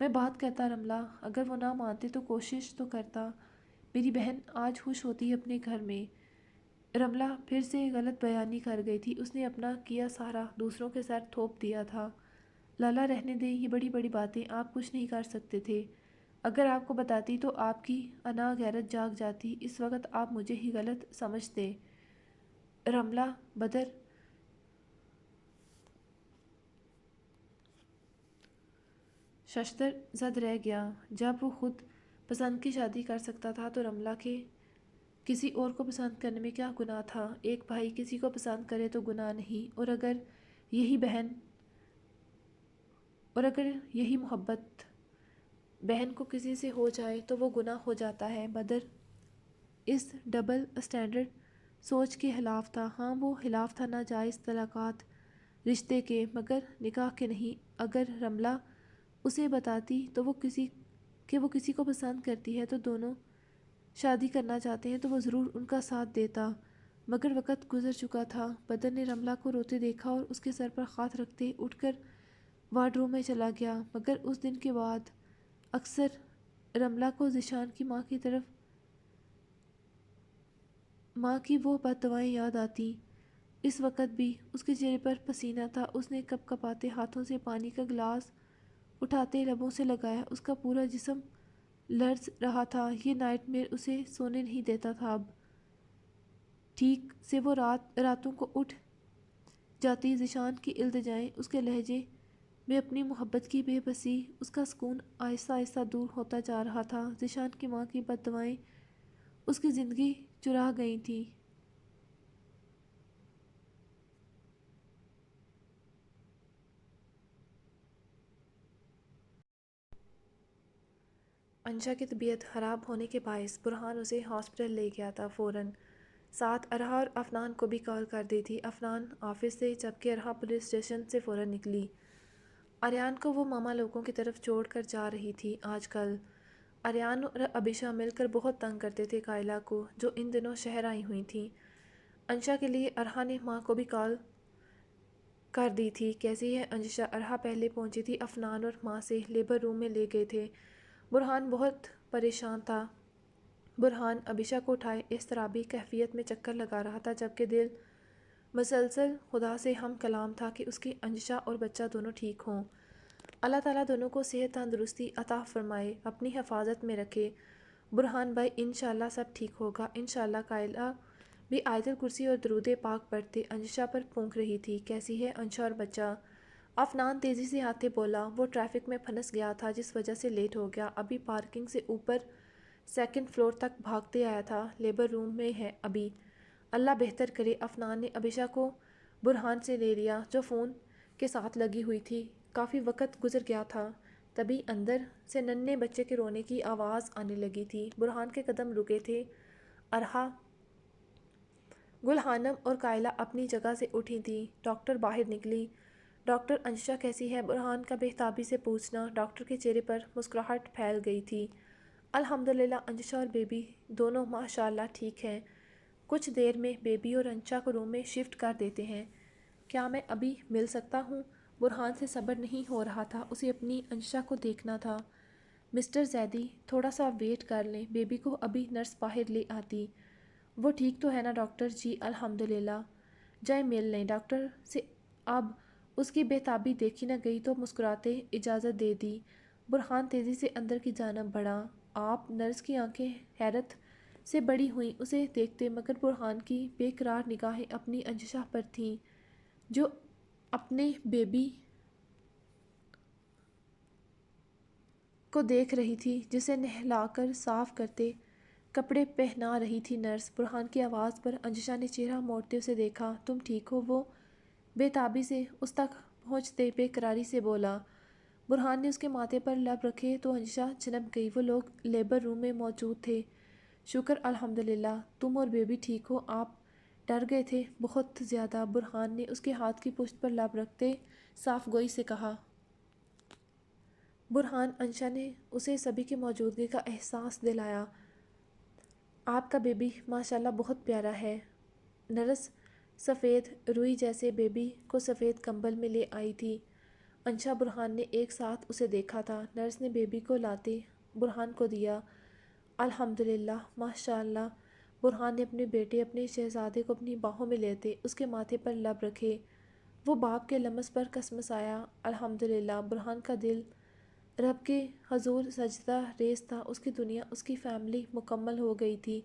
A: میں بات کرتا رملہ، اگر وہ نہ مانتے تو کوشش تو کرتا، میری بہن آج خوش ہوتی اپنے گھر میں۔ رملہ پھر سے غلط بیانی کر گئی تھی۔ اس نے اپنا کیا سارا دوسروں کے سر تھوپ دیا تھا۔ لالا رہنے دیں یہ بڑی بڑی باتیں، آپ کچھ نہیں کر سکتے تھے۔ اگر آپ کو بتاتی تو آپ کی انا غیرت جاگ جاتی۔ اس وقت آپ مجھے ہی غلط سمجھتے۔ رملہ بدر ششدر زد رہ گیا۔ جب وہ خود پسند کی شادی کر سکتا تھا تو رملہ کے کسی اور کو پسند کرنے میں کیا گناہ تھا؟ ایک بھائی کسی کو پسند کرے تو گناہ نہیں، اور اگر یہی محبت بہن کو کسی سے ہو جائے تو وہ گناہ ہو جاتا ہے۔ بدر اس ڈبل اسٹینڈرڈ سوچ کے خلاف تھا۔ ہاں وہ خلاف تھا ناجائز تعلقات رشتے کے، مگر نکاح کے نہیں۔ اگر رملہ اسے بتاتی تو وہ کسی کو پسند کرتی ہے تو دونوں شادی کرنا چاہتے ہیں تو وہ ضرور ان کا ساتھ دیتا، مگر وقت گزر چکا تھا۔ بدر نے رملہ کو روتے دیکھا اور اس کے سر پر ہاتھ رکھتے اٹھ کر وارڈروم میں چلا گیا۔ مگر اس دن کے بعد اکثر رملہ کو ذیشان کی ماں کی وہ بد دعائیں یاد آتیں۔ اس وقت بھی اس کے چہرے پر پسینہ تھا۔ اس نے کپ کپاتے ہاتھوں سے پانی کا گلاس اٹھاتے لبوں سے لگایا۔ اس کا پورا جسم لرز رہا تھا۔ یہ نائٹ میئر اسے سونے نہیں دیتا تھا اب۔ ٹھیک سے وہ راتوں کو اٹھ جاتی، ذیشان کی التجائیں، اس کے لہجے میں اپنی محبت کی بے بسی، اس کا سکون آہستہ آہستہ دور ہوتا جا رہا تھا۔ ذیشان کی ماں کی بد دعائیں اس کی زندگی چرا گئی تھیں۔ انشا کی طبیعت خراب ہونے کے باعث برہان اسے ہاسپٹل لے گیا تھا۔ فوراً ساتھ ارحا اور افنان کو بھی کال کر دی تھی۔ افنان آفس سے، جبکہ ارحا پولیس اسٹیشن سے فوراً نکلی۔ آریان کو وہ ماما لوگوں کی طرف چھوڑ کر جا رہی تھی۔ آج کل آریان اور ابیشا مل کر بہت تنگ کرتے تھے کائلا کو، جو ان دنوں شہر آئی ہوئی تھیں۔ انشا کے لیے ارحا نے ماں کو بھی کال کر دی تھی۔ کیسی ہے انشا؟ ارحا پہلے پہنچی تھی۔ افنان اور ماں سے لیبر روم میں لے گئے تھے۔ برہان بہت پریشان تھا۔ برہان ابیشا کو اٹھائے اضطرابی کیفیت میں چکر لگا رہا تھا، جبکہ دل مسلسل خدا سے ہم کلام تھا کہ اس کی انشا اور بچہ دونوں ٹھیک ہوں۔ اللہ تعالیٰ دونوں کو صحت تندرستی عطا فرمائے، اپنی حفاظت میں رکھے۔ برہان بھائی انشاءاللہ سب ٹھیک ہوگا انشاءاللہ۔ قائلہ بھی آیت الکرسی اور درود پاک پڑھتے انشا پر پھونک رہی تھی۔ کیسی ہے انشا اور بچہ؟ عفنان تیزی سے آتے بولا۔ وہ ٹریفک میں پھنس گیا تھا جس وجہ سے لیٹ ہو گیا، ابھی پارکنگ سے اوپر سیکنڈ فلور تک بھاگتے آیا تھا، لیبر روم میں ہے ابھی۔ اللہ بہتر کرے۔ عفنان نے ابیشہ کو برہان سے لے لیا جو فون کے ساتھ لگی ہوئی تھی۔ کافی وقت گزر گیا تھا، تبھی اندر سے ننھے بچے کے رونے کی آواز آنے لگی تھی۔ برہان کے قدم رکے تھے۔ ارحا، گل خانم اور قائلہ اپنی جگہ سے اٹھی تھیں۔ ڈاکٹر باہر نکلی۔ ڈاکٹر انشا کیسی ہے؟ برہان کا بےتابی سے پوچھنا۔ ڈاکٹر کے چہرے پر مسکراہٹ پھیل گئی تھی۔ الحمدللہ انشا اور بیبی دونوں ماشاءاللہ ٹھیک ہیں۔ کچھ دیر میں بیبی اور انشا کو روم میں شفٹ کر دیتے ہیں۔ کیا میں ابھی مل سکتا ہوں؟ برہان سے صبر نہیں ہو رہا تھا، اسے اپنی انشا کو دیکھنا تھا۔ مسٹر زیدی تھوڑا سا ویٹ کر لیں، بیبی کو ابھی نرس باہر لے آتی۔ وہ ٹھیک تو ہے نا ڈاکٹر جی؟ الحمدللہ۔ جائیں مل لیں۔ ڈاکٹر سے اب اس کی بےتابی دیکھی نہ گئی تو مسکراتے اجازت دے دی۔ برہان تیزی سے اندر کی جانب بڑھا۔ آپ؟ نرس کی آنکھیں حیرت سے بڑی ہوئیں اسے دیکھتے، مگر برہان کی بے قرار نگاہیں اپنی انشا پر تھیں جو اپنے بیبی کو دیکھ رہی تھی، جسے نہلا کر صاف کرتے کپڑے پہنا رہی تھی نرس۔ برہان کی آواز پر انشا نے چہرہ موڑتے اسے دیکھا۔ تم ٹھیک ہو؟ وہ بےتابی سے اس تک پہنچتے بے قراری سے بولا۔ برہان نے اس کے ماتھے پر لب رکھے تو انشا جھنپ گئی۔ وہ لوگ لیبر روم میں موجود تھے۔ شکر الحمدللہ، تم اور بیبی ٹھیک ہو؟ آپ ڈر گئے تھے بہت زیادہ، برہان نے اس کے ہاتھ کی پشت پر لب رکھتے صاف گوئی سے کہا۔ برہان انشا نے اسے سبھی کی موجودگی کا احساس دلایا۔ آپ کا بیبی ماشاءاللہ بہت پیارا ہے۔ نرس سفید روئی جیسے بیبی کو سفید کمبل میں لے آئی تھی۔ انشا برہان نے ایک ساتھ اسے دیکھا تھا۔ نرس نے بیبی کو لاتے برہان کو دیا۔ الحمدللہ ماشاءاللہ۔ برہان نے اپنے بیٹے، اپنے شہزادے کو اپنی باہوں میں لیتے اس کے ماتھے پر لب رکھے۔ وہ باپ کے لمس پر کسمسایا۔ الحمدللہ۔ برہان کا دل رب کے حضور سجدہ ریز تھا۔ اس کی دنیا، اس کی فیملی مکمل ہو گئی تھی۔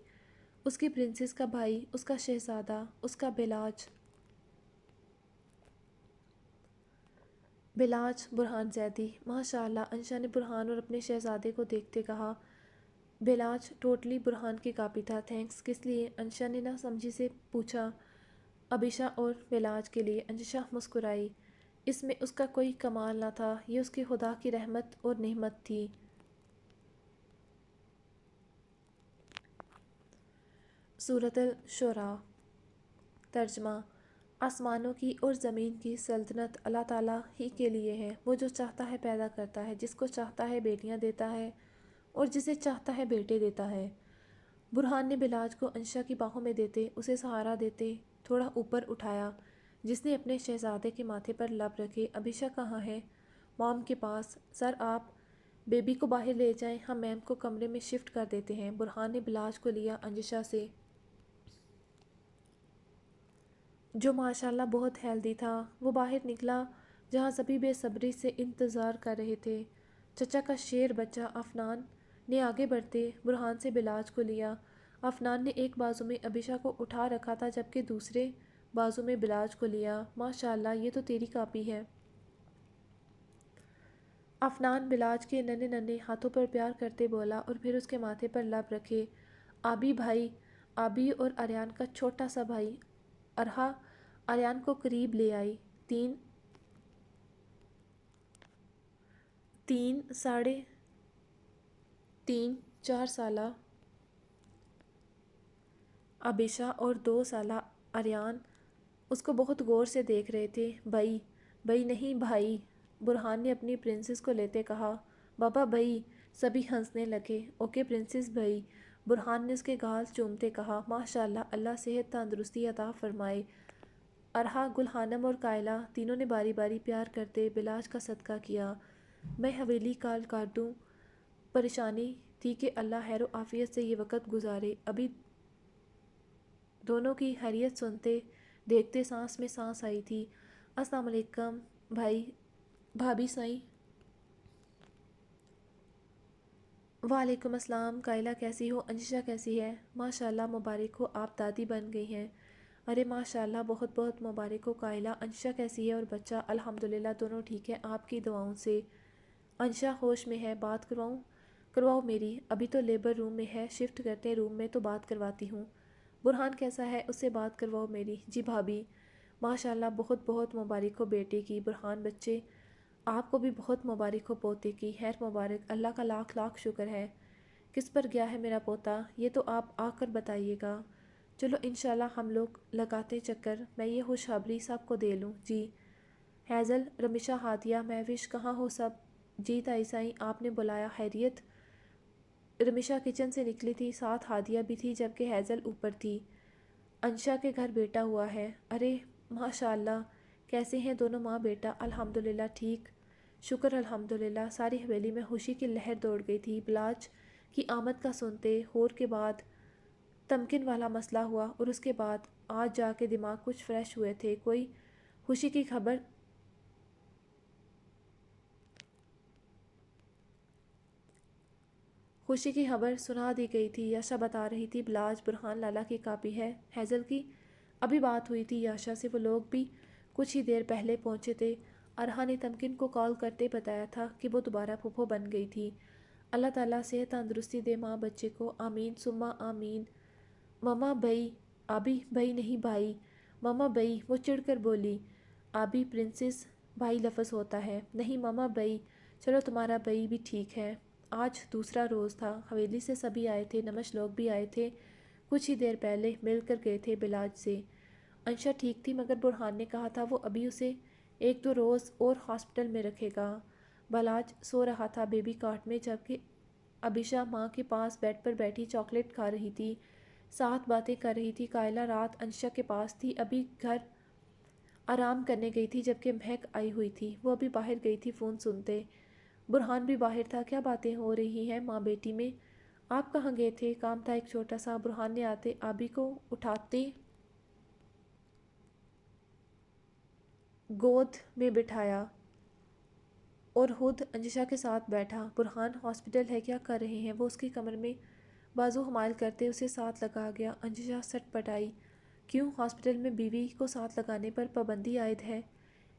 A: اس کی پرنسس کا بھائی، اس کا شہزادہ، اس کا بلاج۔ بلاج برہان زیدی ماشاءاللہ۔ انشا نے برہان اور اپنے شہزادے کو دیکھتے کہا۔ بلاج ٹوٹلی برہان کی کاپی تھا۔ تھینکس کس لیے؟ انشا نے نہ سمجھی سے پوچھا۔ ابیشہ اور بلاج کے لیے۔ انشا مسکرائی۔ اس میں اس کا کوئی کمال نہ تھا، یہ اس کی خدا کی رحمت اور نعمت تھی۔ سورۃ الشعراء۔ ترجمہ۔ آسمانوں کی اور زمین کی سلطنت اللہ تعالیٰ ہی کے لیے ہے۔ وہ جو چاہتا ہے پیدا کرتا ہے، جس کو چاہتا ہے بیٹیاں دیتا ہے اور جسے چاہتا ہے بیٹے دیتا ہے۔ برہان نے بلاج کو انشا کی باہوں میں دیتے اسے سہارا دیتے تھوڑا اوپر اٹھایا، جس نے اپنے شہزادے کے ماتھے پر لب رکھے۔ ابیشہ کہاں ہے؟ مام کے پاس۔ سر آپ بیبی کو باہر لے جائیں، ہم میم کو کمرے میں شفٹ کر دیتے ہیں۔ برہان نے بلاج کو لیا انشا سے، جو ماشاءاللہ بہت ہیلدی تھا۔ وہ باہر نکلا جہاں سبھی بے صبری سے انتظار کر رہے تھے۔ چچا کا شیر بچہ عفنان نے آگے بڑھتے برہان سے بلاج کو لیا۔ عفنان نے ایک بازو میں ابیشہ کو اٹھا رکھا تھا جبکہ دوسرے بازو میں بلاج کو لیا۔ ماشاءاللہ یہ تو تیری کاپی ہے۔ عفنان بلاج کے ننھے ننھے ہاتھوں پر پیار کرتے بولا اور پھر اس کے ماتھے پر لب رکھے۔ آبی بھائی، آبی اور آریان کا چھوٹا سا بھائی۔ ارحا آریان کو قریب لے آئی۔ ساڑھے تین 4 سالہ ابیشہ اور 2 سالہ آریان اس کو بہت غور سے دیکھ رہے تھے۔ بھائی، بھائی نہیں بھائی، برہان نے اپنی پرنسس کو لیتے کہا۔ بابا بھائی، سبھی ہنسنے لگے۔ اوکے پرنسس بھائی، برہان نے اس کے گال چومتے کہا۔ ماشاءاللہ، اللہ صحت تندرستی عطا فرمائے۔ ارحا، گل خانم اور قائلہ تینوں نے باری باری پیار کرتے بلاج کا صدقہ کیا۔ میں حویلی کال کر دوں؟ پریشانی تھی کہ اللہ خیر و عافیت سے یہ وقت گزارے۔ ابھی دونوں کی خیریت سنتے دیکھتے سانس میں سانس آئی تھی۔ السلام علیکم بھائی بھابھی سائیں۔ وعلیکم السلام قائلہ، کیسی ہو؟ انشا کیسی ہے؟ ماشاءاللہ مبارک ہو، آپ دادی بن گئی ہیں۔ ارے ماشاءاللہ بہت بہت مبارک ہو قائلہ۔ انشا کیسی ہے اور بچہ؟ الحمدللہ دونوں ٹھیک ہے آپ کی دعاؤں سے۔ انشا ہوش میں ہے، بات کرواؤ میری، ابھی تو لیبر روم میں ہے، شفٹ کرتے ہیں روم میں تو بات کرواتی ہوں۔ برہان کیسا ہے؟ اس سے بات کرواؤ میری۔ جی بھابی۔ ماشاءاللہ بہت بہت مبارک ہو بیٹے کی۔ برہان بچے آپ کو بھی بہت مبارک ہو پوتے کی، خیر مبارک، اللہ کا لاکھ لاکھ شکر ہے۔ کس پر گیا ہے میرا پوتا؟ یہ تو آپ آ کر بتائیے گا۔ چلو انشاءاللہ ہم لوگ لگاتے چکر، میں یہ خوشخبری سب کو دے لوں۔ جی ہیزل، رمیشہ، ہادیہ، مہوش، کہاں ہو سب؟ جی تائی سائیں، آپ نے بلایا؟ خیریت؟ رمیشہ کچن سے نکلی تھی، ساتھ ہادیہ بھی تھی جبکہ ہیزل اوپر تھی۔ انشا کے گھر بیٹا ہوا ہے؟ ارے ماشاءاللہ، کیسے ہیں دونوں ماں بیٹا؟ الحمدللہ ٹھیک، شکر الحمدللہ۔ ساری حویلی میں خوشی کی لہر دوڑ گئی تھی۔ بلاج کی آمد کا سنتے ہور کے بعد تمکن والا مسئلہ ہوا، اور اس کے بعد آج جا کے دماغ کچھ فریش ہوئے تھے۔ کوئی خوشی کی خبر سنا دی گئی تھی۔ یاشا بتا رہی تھی بلاج برہان لالا کی کاپی ہے ہیزل کی۔ ابھی بات ہوئی تھی یاشا سے، وہ لوگ بھی کچھ ہی دیر پہلے پہنچے تھے۔ ارہا نے تمکن کو کال کرتے بتایا تھا کہ وہ دوبارہ پھوپھو بن گئی تھی۔ اللہ تعالیٰ صحت تندرستی دے ماں بچے کو، آمین ثم آمین۔ مما بئی، آبی بئی نہیں بھائی، مما بئی، وہ چڑھ کر بولی۔ آبی پرنسس بھائی لفظ ہوتا ہے، نہیں مما بئی۔ چلو تمہارا بئی بھی ٹھیک ہے۔ آج دوسرا روز تھا، حویلی سے سبھی آئے تھے، نمش لوگ بھی آئے تھے، کچھ ہی دیر پہلے مل کر گئے تھے بلاج سے۔ انشا ٹھیک تھی مگر برہان نے کہا تھا وہ ابھی اسے 1-2 روز اور ہاسپٹل میں رکھے گا۔ بلاج سو رہا تھا بیبی کاٹ میں، جبکہ ابیشا ماں کے پاس بیڈ پر بیٹھی چاکلیٹ کھا رہی تھی، ساتھ باتیں کر رہی تھی۔ قائلہ رات انشا کے پاس تھی، ابھی گھر آرام کرنے گئی تھی جبکہ مہک آئی ہوئی تھی، وہ ابھی باہر گئی تھی فون سنتے۔ برہان بھی باہر تھا۔ کیا باتیں ہو رہی ہیں ماں بیٹی میں؟ آپ کہاں گئے تھے؟ کام تھا ایک چھوٹا سا۔ برہان نے آتے آبی کو اٹھاتے گود میں بٹھایا اور خود انشا کے ساتھ بیٹھا۔ برہان ہاسپٹل ہے، کیا کر رہے ہیں؟ وہ اس کی کمر میں بازو حمال کرتے اسے ساتھ لگا گیا۔ انشا سٹ پٹائی۔ کیوں؟ ہاسپٹل میں بیوی کو ساتھ لگانے پر پابندی عائد ہے؟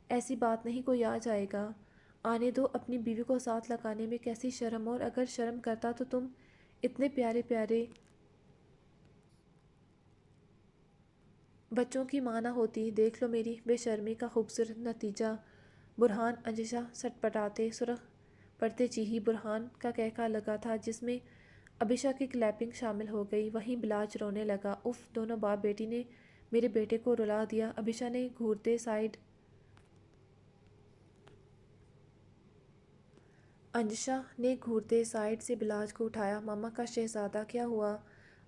A: ایسی بات نہیں، کوئی آ جائے گا۔ آنے دو، اپنی بیوی کو ساتھ لگانے میں کیسی شرم، اور اگر شرم کرتا تو تم اتنے پیارے پیارے بچوں کی ماں نہ ہوتی۔ دیکھ لو میری بے شرمی کا خوبصورت نتیجہ۔ برہان، انشا سٹ پٹاتے سرخ پڑتے چیخی۔ برہان کا کہکا لگا تھا جس میں ابیشا کی کلیپنگ شامل ہو گئی۔ وہیں بلاج رونے لگا۔ اف، دونوں باپ بیٹی نے میرے بیٹے کو رلا دیا۔ ابیشا نے گھورتے سائیڈ انشا نے گھورتے سائیڈ سے بلاج کو اٹھایا۔ ماما کا شہزادہ، کیا ہوا؟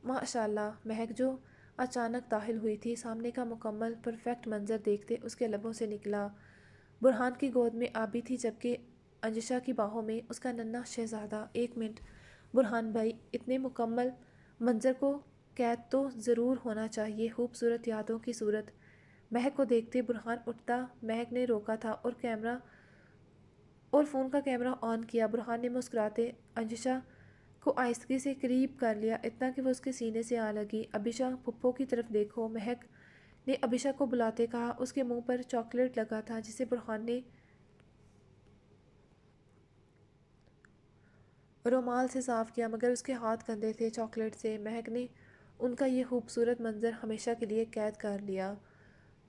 A: ماشاءاللہ، مہک جو اچانک داخل ہوئی تھی، سامنے کا مکمل پرفیکٹ منظر دیکھتے اس کے لبوں سے نکلا۔ برہان کی گود میں آبی تھی جبکہ انشا کی باہوں میں اس کا ننھا شہزادہ۔ ایک منٹ برہان بھائی، اتنے مکمل منظر کو قید تو ضرور ہونا چاہیے، خوبصورت یادوں کی صورت۔ مہک کو دیکھتے برہان اٹھتا، مہک نے روکا تھا اور فون کا کیمرہ آن کیا۔ برہان نے مسکراتے انشا کو آہستگی سے قریب کر لیا، اتنا کہ وہ اس کے سینے سے آ لگی۔ ابیشا، پھپھو کی طرف دیکھو، مہک نے ابیشا کو بلاتے کہا۔ اس کے منہ پر چاکلیٹ لگا تھا جسے برہان نے رومال سے صاف کیا، مگر اس کے ہاتھ گندے تھے چاکلیٹ سے۔ مہک نے ان کا یہ خوبصورت منظر ہمیشہ کے لیے قید کر لیا۔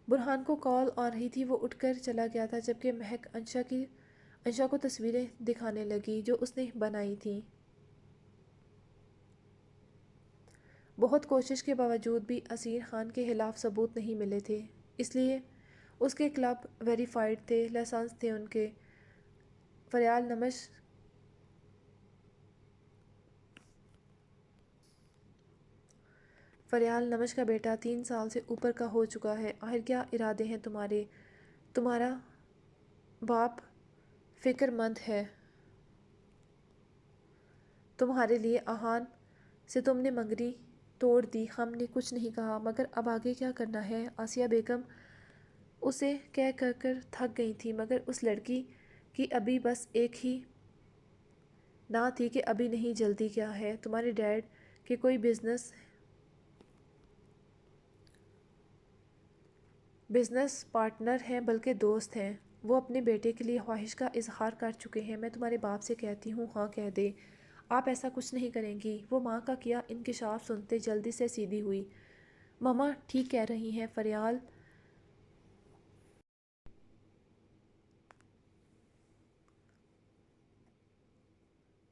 A: برہان کو کال آ رہی تھی، وہ اٹھ کر چلا گیا تھا جبکہ مہک انشا کو تصویریں دکھانے لگی جو اس نے بنائی تھیں۔ بہت کوشش کے باوجود بھی اسیر خان کے خلاف ثبوت نہیں ملے تھے، اس لیے اس کے کلب ویریفائڈ تھے، لائسنس تھے ان کے۔ فریال نمش کا بیٹا 3 سال سے اوپر کا ہو چکا ہے۔ آخر کیا ارادے ہیں تمہارے؟ تمہارا باپ فکر مند ہے تمہارے لیے۔ آہان سے تم نے منگنی توڑ دی۔ ہم نے کچھ نہیں کہا، مگر اب آگے کیا کرنا ہے؟ آسیہ بیگم اسے کہہ کر تھک گئی تھی، مگر اس لڑکی کی ابھی بس ایک ہی نہ تھی کہ ابھی نہیں، جلدی کیا ہے؟ تمہارے ڈیڈ کے کوئی بزنس پارٹنر ہیں، بلکہ دوست ہیں۔ وہ اپنے بیٹے کے لیے خواہش کا اظہار کر چکے ہیں۔ میں تمہارے باپ سے کہتی ہوں ہاں کہہ دے، آپ ایسا کچھ نہیں کریں گی۔ وہ ماں کا کیا انکشاف سنتے جلدی سے سیدھی ہوئی۔ ماما ٹھیک کہہ رہی ہیں، فریال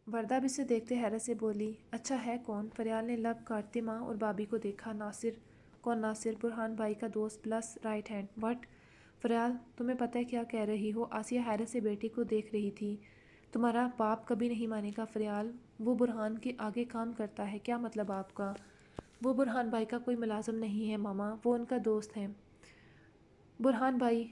A: وردہ بھی اسے دیکھتے حیرت سے بولی۔ اچھا ہے کون؟ فریال نے لب کاٹتے ماں اور بابی کو دیکھا۔ ناصر؟ کون ناصر؟ برہان بھائی کا دوست plus right hand. What? Faryal تمہیں پتہ ہے کیا کہہ رہی ہو؟ آسیہ حیرت سے بیٹی کو دیکھ رہی تھی۔ تمہارا باپ کبھی نہیں مانے گا فریال، وہ برہان کے آگے کام کرتا ہے۔ کیا مطلب آپ کا؟ وہ برہان بھائی کا کوئی ملازم نہیں ہے ماما، وہ ان کا دوست ہے۔ برہان بھائی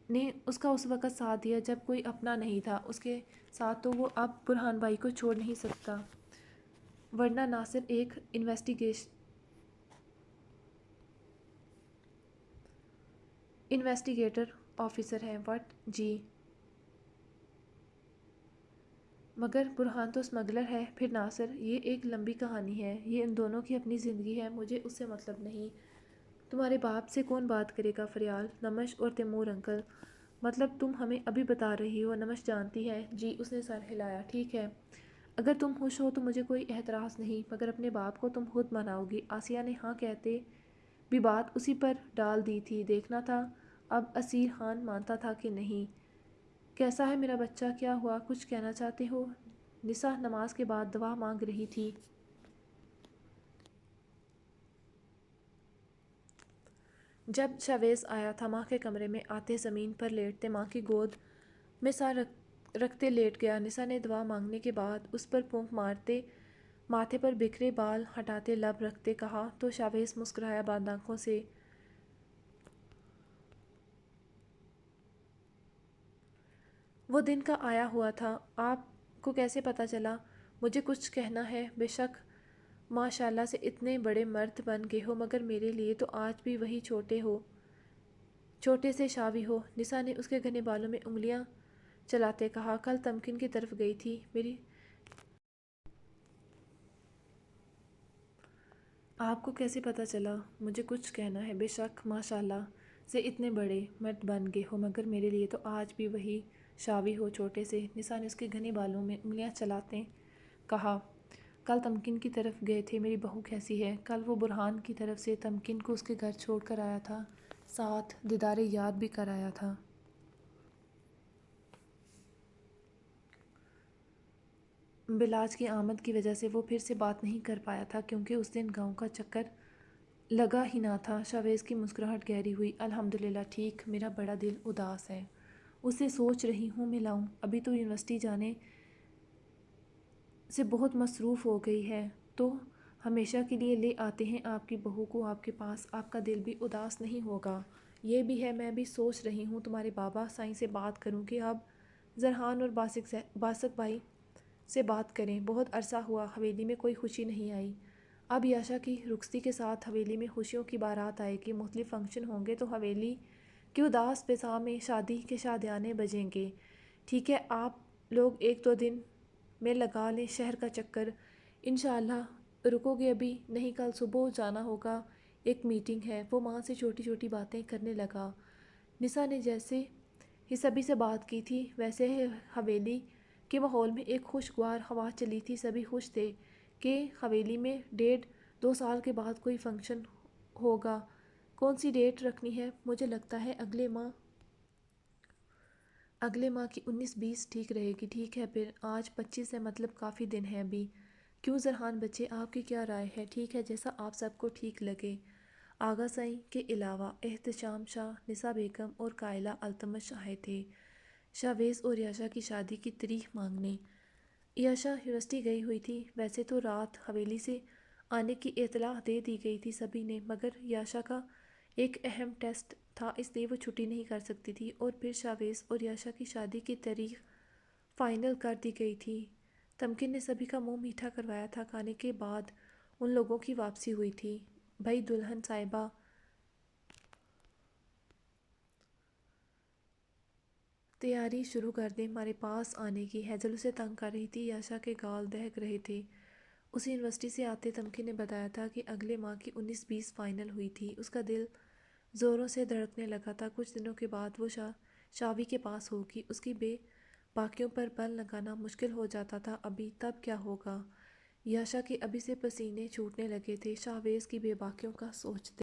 A: نے اس کا اس وقت ساتھ دیا جب کوئی اپنا نہیں تھا اس کے ساتھ، تو وہ اب برہان بھائی کو چھوڑ نہیں سکتا، ورنہ ناصر ایک انویسٹیگیٹر آفیسر ہے۔ وٹ؟ جی مگر برہان تو اسمگلر ہے۔ پھر ناصر؟ یہ ایک لمبی کہانی ہے، یہ ان دونوں کی اپنی زندگی ہے، مجھے اس سے مطلب نہیں۔ تمہارے باپ سے کون بات کرے گا فریال؟ نمش اور تیمور انکل۔ مطلب تم ہمیں ابھی بتا رہی ہو؟ نمش جانتی ہے جی، اس نے سر ہلایا۔ ٹھیک ہے، اگر تم خوش ہو تو مجھے کوئی اعتراض نہیں، مگر اپنے باپ کو تم خود مناؤ گی۔ آسیہ نے ہاں کہتے بھی بات اسی پر ڈال دی تھی، دیکھنا تھا اب اسیر خان مانتا تھا کہ نہیں۔ کیسا ہے میرا بچہ؟ کیا ہوا؟ کچھ کہنا چاہتے ہو؟ نسا نماز کے بعد دعا مانگ رہی تھی۔ جب شاویز آیا تھا ماں کے کمرے میں آتے زمین پر لیٹتے ماں کی گود میں سر رکھتے لیٹ گیا۔ نسا نے دعا مانگنے کے بعد اس پر پونک مارتے، ماتھے پر بکھرے بال ہٹاتے لب رکھتے کہا تو شاویز مسکرایا بند آنکھوں سے۔ وہ دن کا آیا ہوا تھا، آپ کو کیسے پتہ چلا؟ مجھے کچھ کہنا ہے؟ بے شک ماشاء اللہ سے اتنے بڑے مرد بن گئے ہو، مگر میرے لیے تو آج بھی وہی چھوٹے سے شاوی ہو۔ نسا نے اس کے گھنے بالوں میں انگلیاں چلاتے کہا، کل تمکن کی طرف گئی تھی میری۔ آپ کو کیسے پتہ چلا؟ مجھے کچھ کہنا ہے؟ بے شک ماشاء اللہ سے اتنے بڑے مرد بن گئے ہو، مگر میرے لیے تو آج بھی وہی شاوی ہو، چھوٹے سے۔ نسا نے اس کے گھنے بالوں میں انگلیاں چلاتے کہا، کل تمکن کی طرف گئے تھے میری بہو کیسی ہے؟ کل وہ برہان کی طرف سے تمکن کو اس کے گھر چھوڑ کر آیا تھا، ساتھ دیدار یاد بھی کر آیا تھا۔ بلاج کی آمد کی وجہ سے وہ پھر سے بات نہیں کر پایا تھا، کیونکہ اس دن گاؤں کا چکر لگا ہی نہ تھا۔ شاویز کی مسکراہٹ گہری ہوئی۔ الحمدللہ ٹھیک، میرا بڑا دل اداس ہے، اسے سوچ رہی ہوں میں لاؤں، ابھی تو یونیورسٹی جانے سے بہت مصروف ہو گئی ہے، تو ہمیشہ کے لیے لے آتے ہیں آپ کی بہو کو آپ کے پاس، آپ کا دل بھی اداس نہیں ہوگا۔ یہ بھی ہے، میں بھی سوچ رہی ہوں تمہارے بابا سائیں سے بات کروں کہ اب زرحان اور باسط بھائی سے بات کریں۔ بہت عرصہ ہوا حویلی میں کوئی خوشی نہیں آئی، اب یاشا کی رخصتی کے ساتھ حویلی میں خوشیوں کی بارات آئے گی، مختلف فنکشن ہوں گے، تو حویلی کی اداس فضا میں شادی کے شادیانے بجیں گے۔ ٹھیک ہے، آپ لوگ ایک دو دن میں لگا لیں شہر کا چکر، انشاءاللہ۔ رکو گے ابھی؟ نہیں، کل صبح جانا ہوگا، ایک میٹنگ ہے۔ وہ ماں سے چھوٹی چھوٹی باتیں کرنے لگا۔ نسا نے جیسے ہی سبھی سے بات کی تھی، ویسے ہی حویلی کے ماحول میں ایک خوشگوار ہوا چلی تھی۔ سبھی خوش تھے کہ حویلی میں 1.5-2 سال کے بعد کوئی فنکشن ہوگا۔ کون سی ڈیٹ رکھنی ہے؟ مجھے لگتا ہے اگلے ماہ کی 19-20 ٹھیک رہے گی۔ ٹھیک ہے پھر، آج 25 ہے، مطلب کافی دن ہے ابھی۔ کیوں زرحان بچے، آپ کی کیا رائے ہے؟ ٹھیک ہے، جیسا آپ سب کو ٹھیک لگے۔ آغا سائیں کے علاوہ احتشام شاہ، نسا بیگم اور قائلہ التمش آئے تھے شاویز اور یاشا کی شادی کی تاریخ مانگنے۔ یاشا یونیورسٹی گئی ہوئی تھی، ویسے تو رات حویلی سے آنے کی اطلاع دے دی گئی تھی سبھی نے، مگر یاشا کا ایک اہم ٹیسٹ تھا، اس لیے وہ چھٹی نہیں کر سکتی تھی، اور پھر شاویز اور یاشا کی شادی کی تاریخ فائنل کر دی گئی تھی۔ تمکن نے سبھی کا منہ میٹھا کروایا تھا۔ کھانے کے بعد ان لوگوں کی واپسی ہوئی تھی۔ بھئی دلہن صاحبہ تیاری شروع کر دیں ہمارے پاس آنے کی۔ ہیزل اسے تنگ کر رہی تھی۔ یاشا کے گال دہک رہے تھے۔ اسے یونیورسٹی سے آتے تمکن نے بتایا تھا کہ اگلے ماہ کی 19-20 فائنل ہوئی تھی۔ اس کا دل زوروں سے دھڑکنے لگا تھا۔ کچھ دنوں کے بعد وہ شاوی کے پاس ہوگی۔ اس کی بے باکیوں پر بل لگانا مشکل ہو جاتا تھا۔ ابھی تب کیا ہوگا؟ یاشا کے ابھی سے پسینے چھوٹنے لگے تھے۔ شاہویز کی بے باکیوں کا سوچتے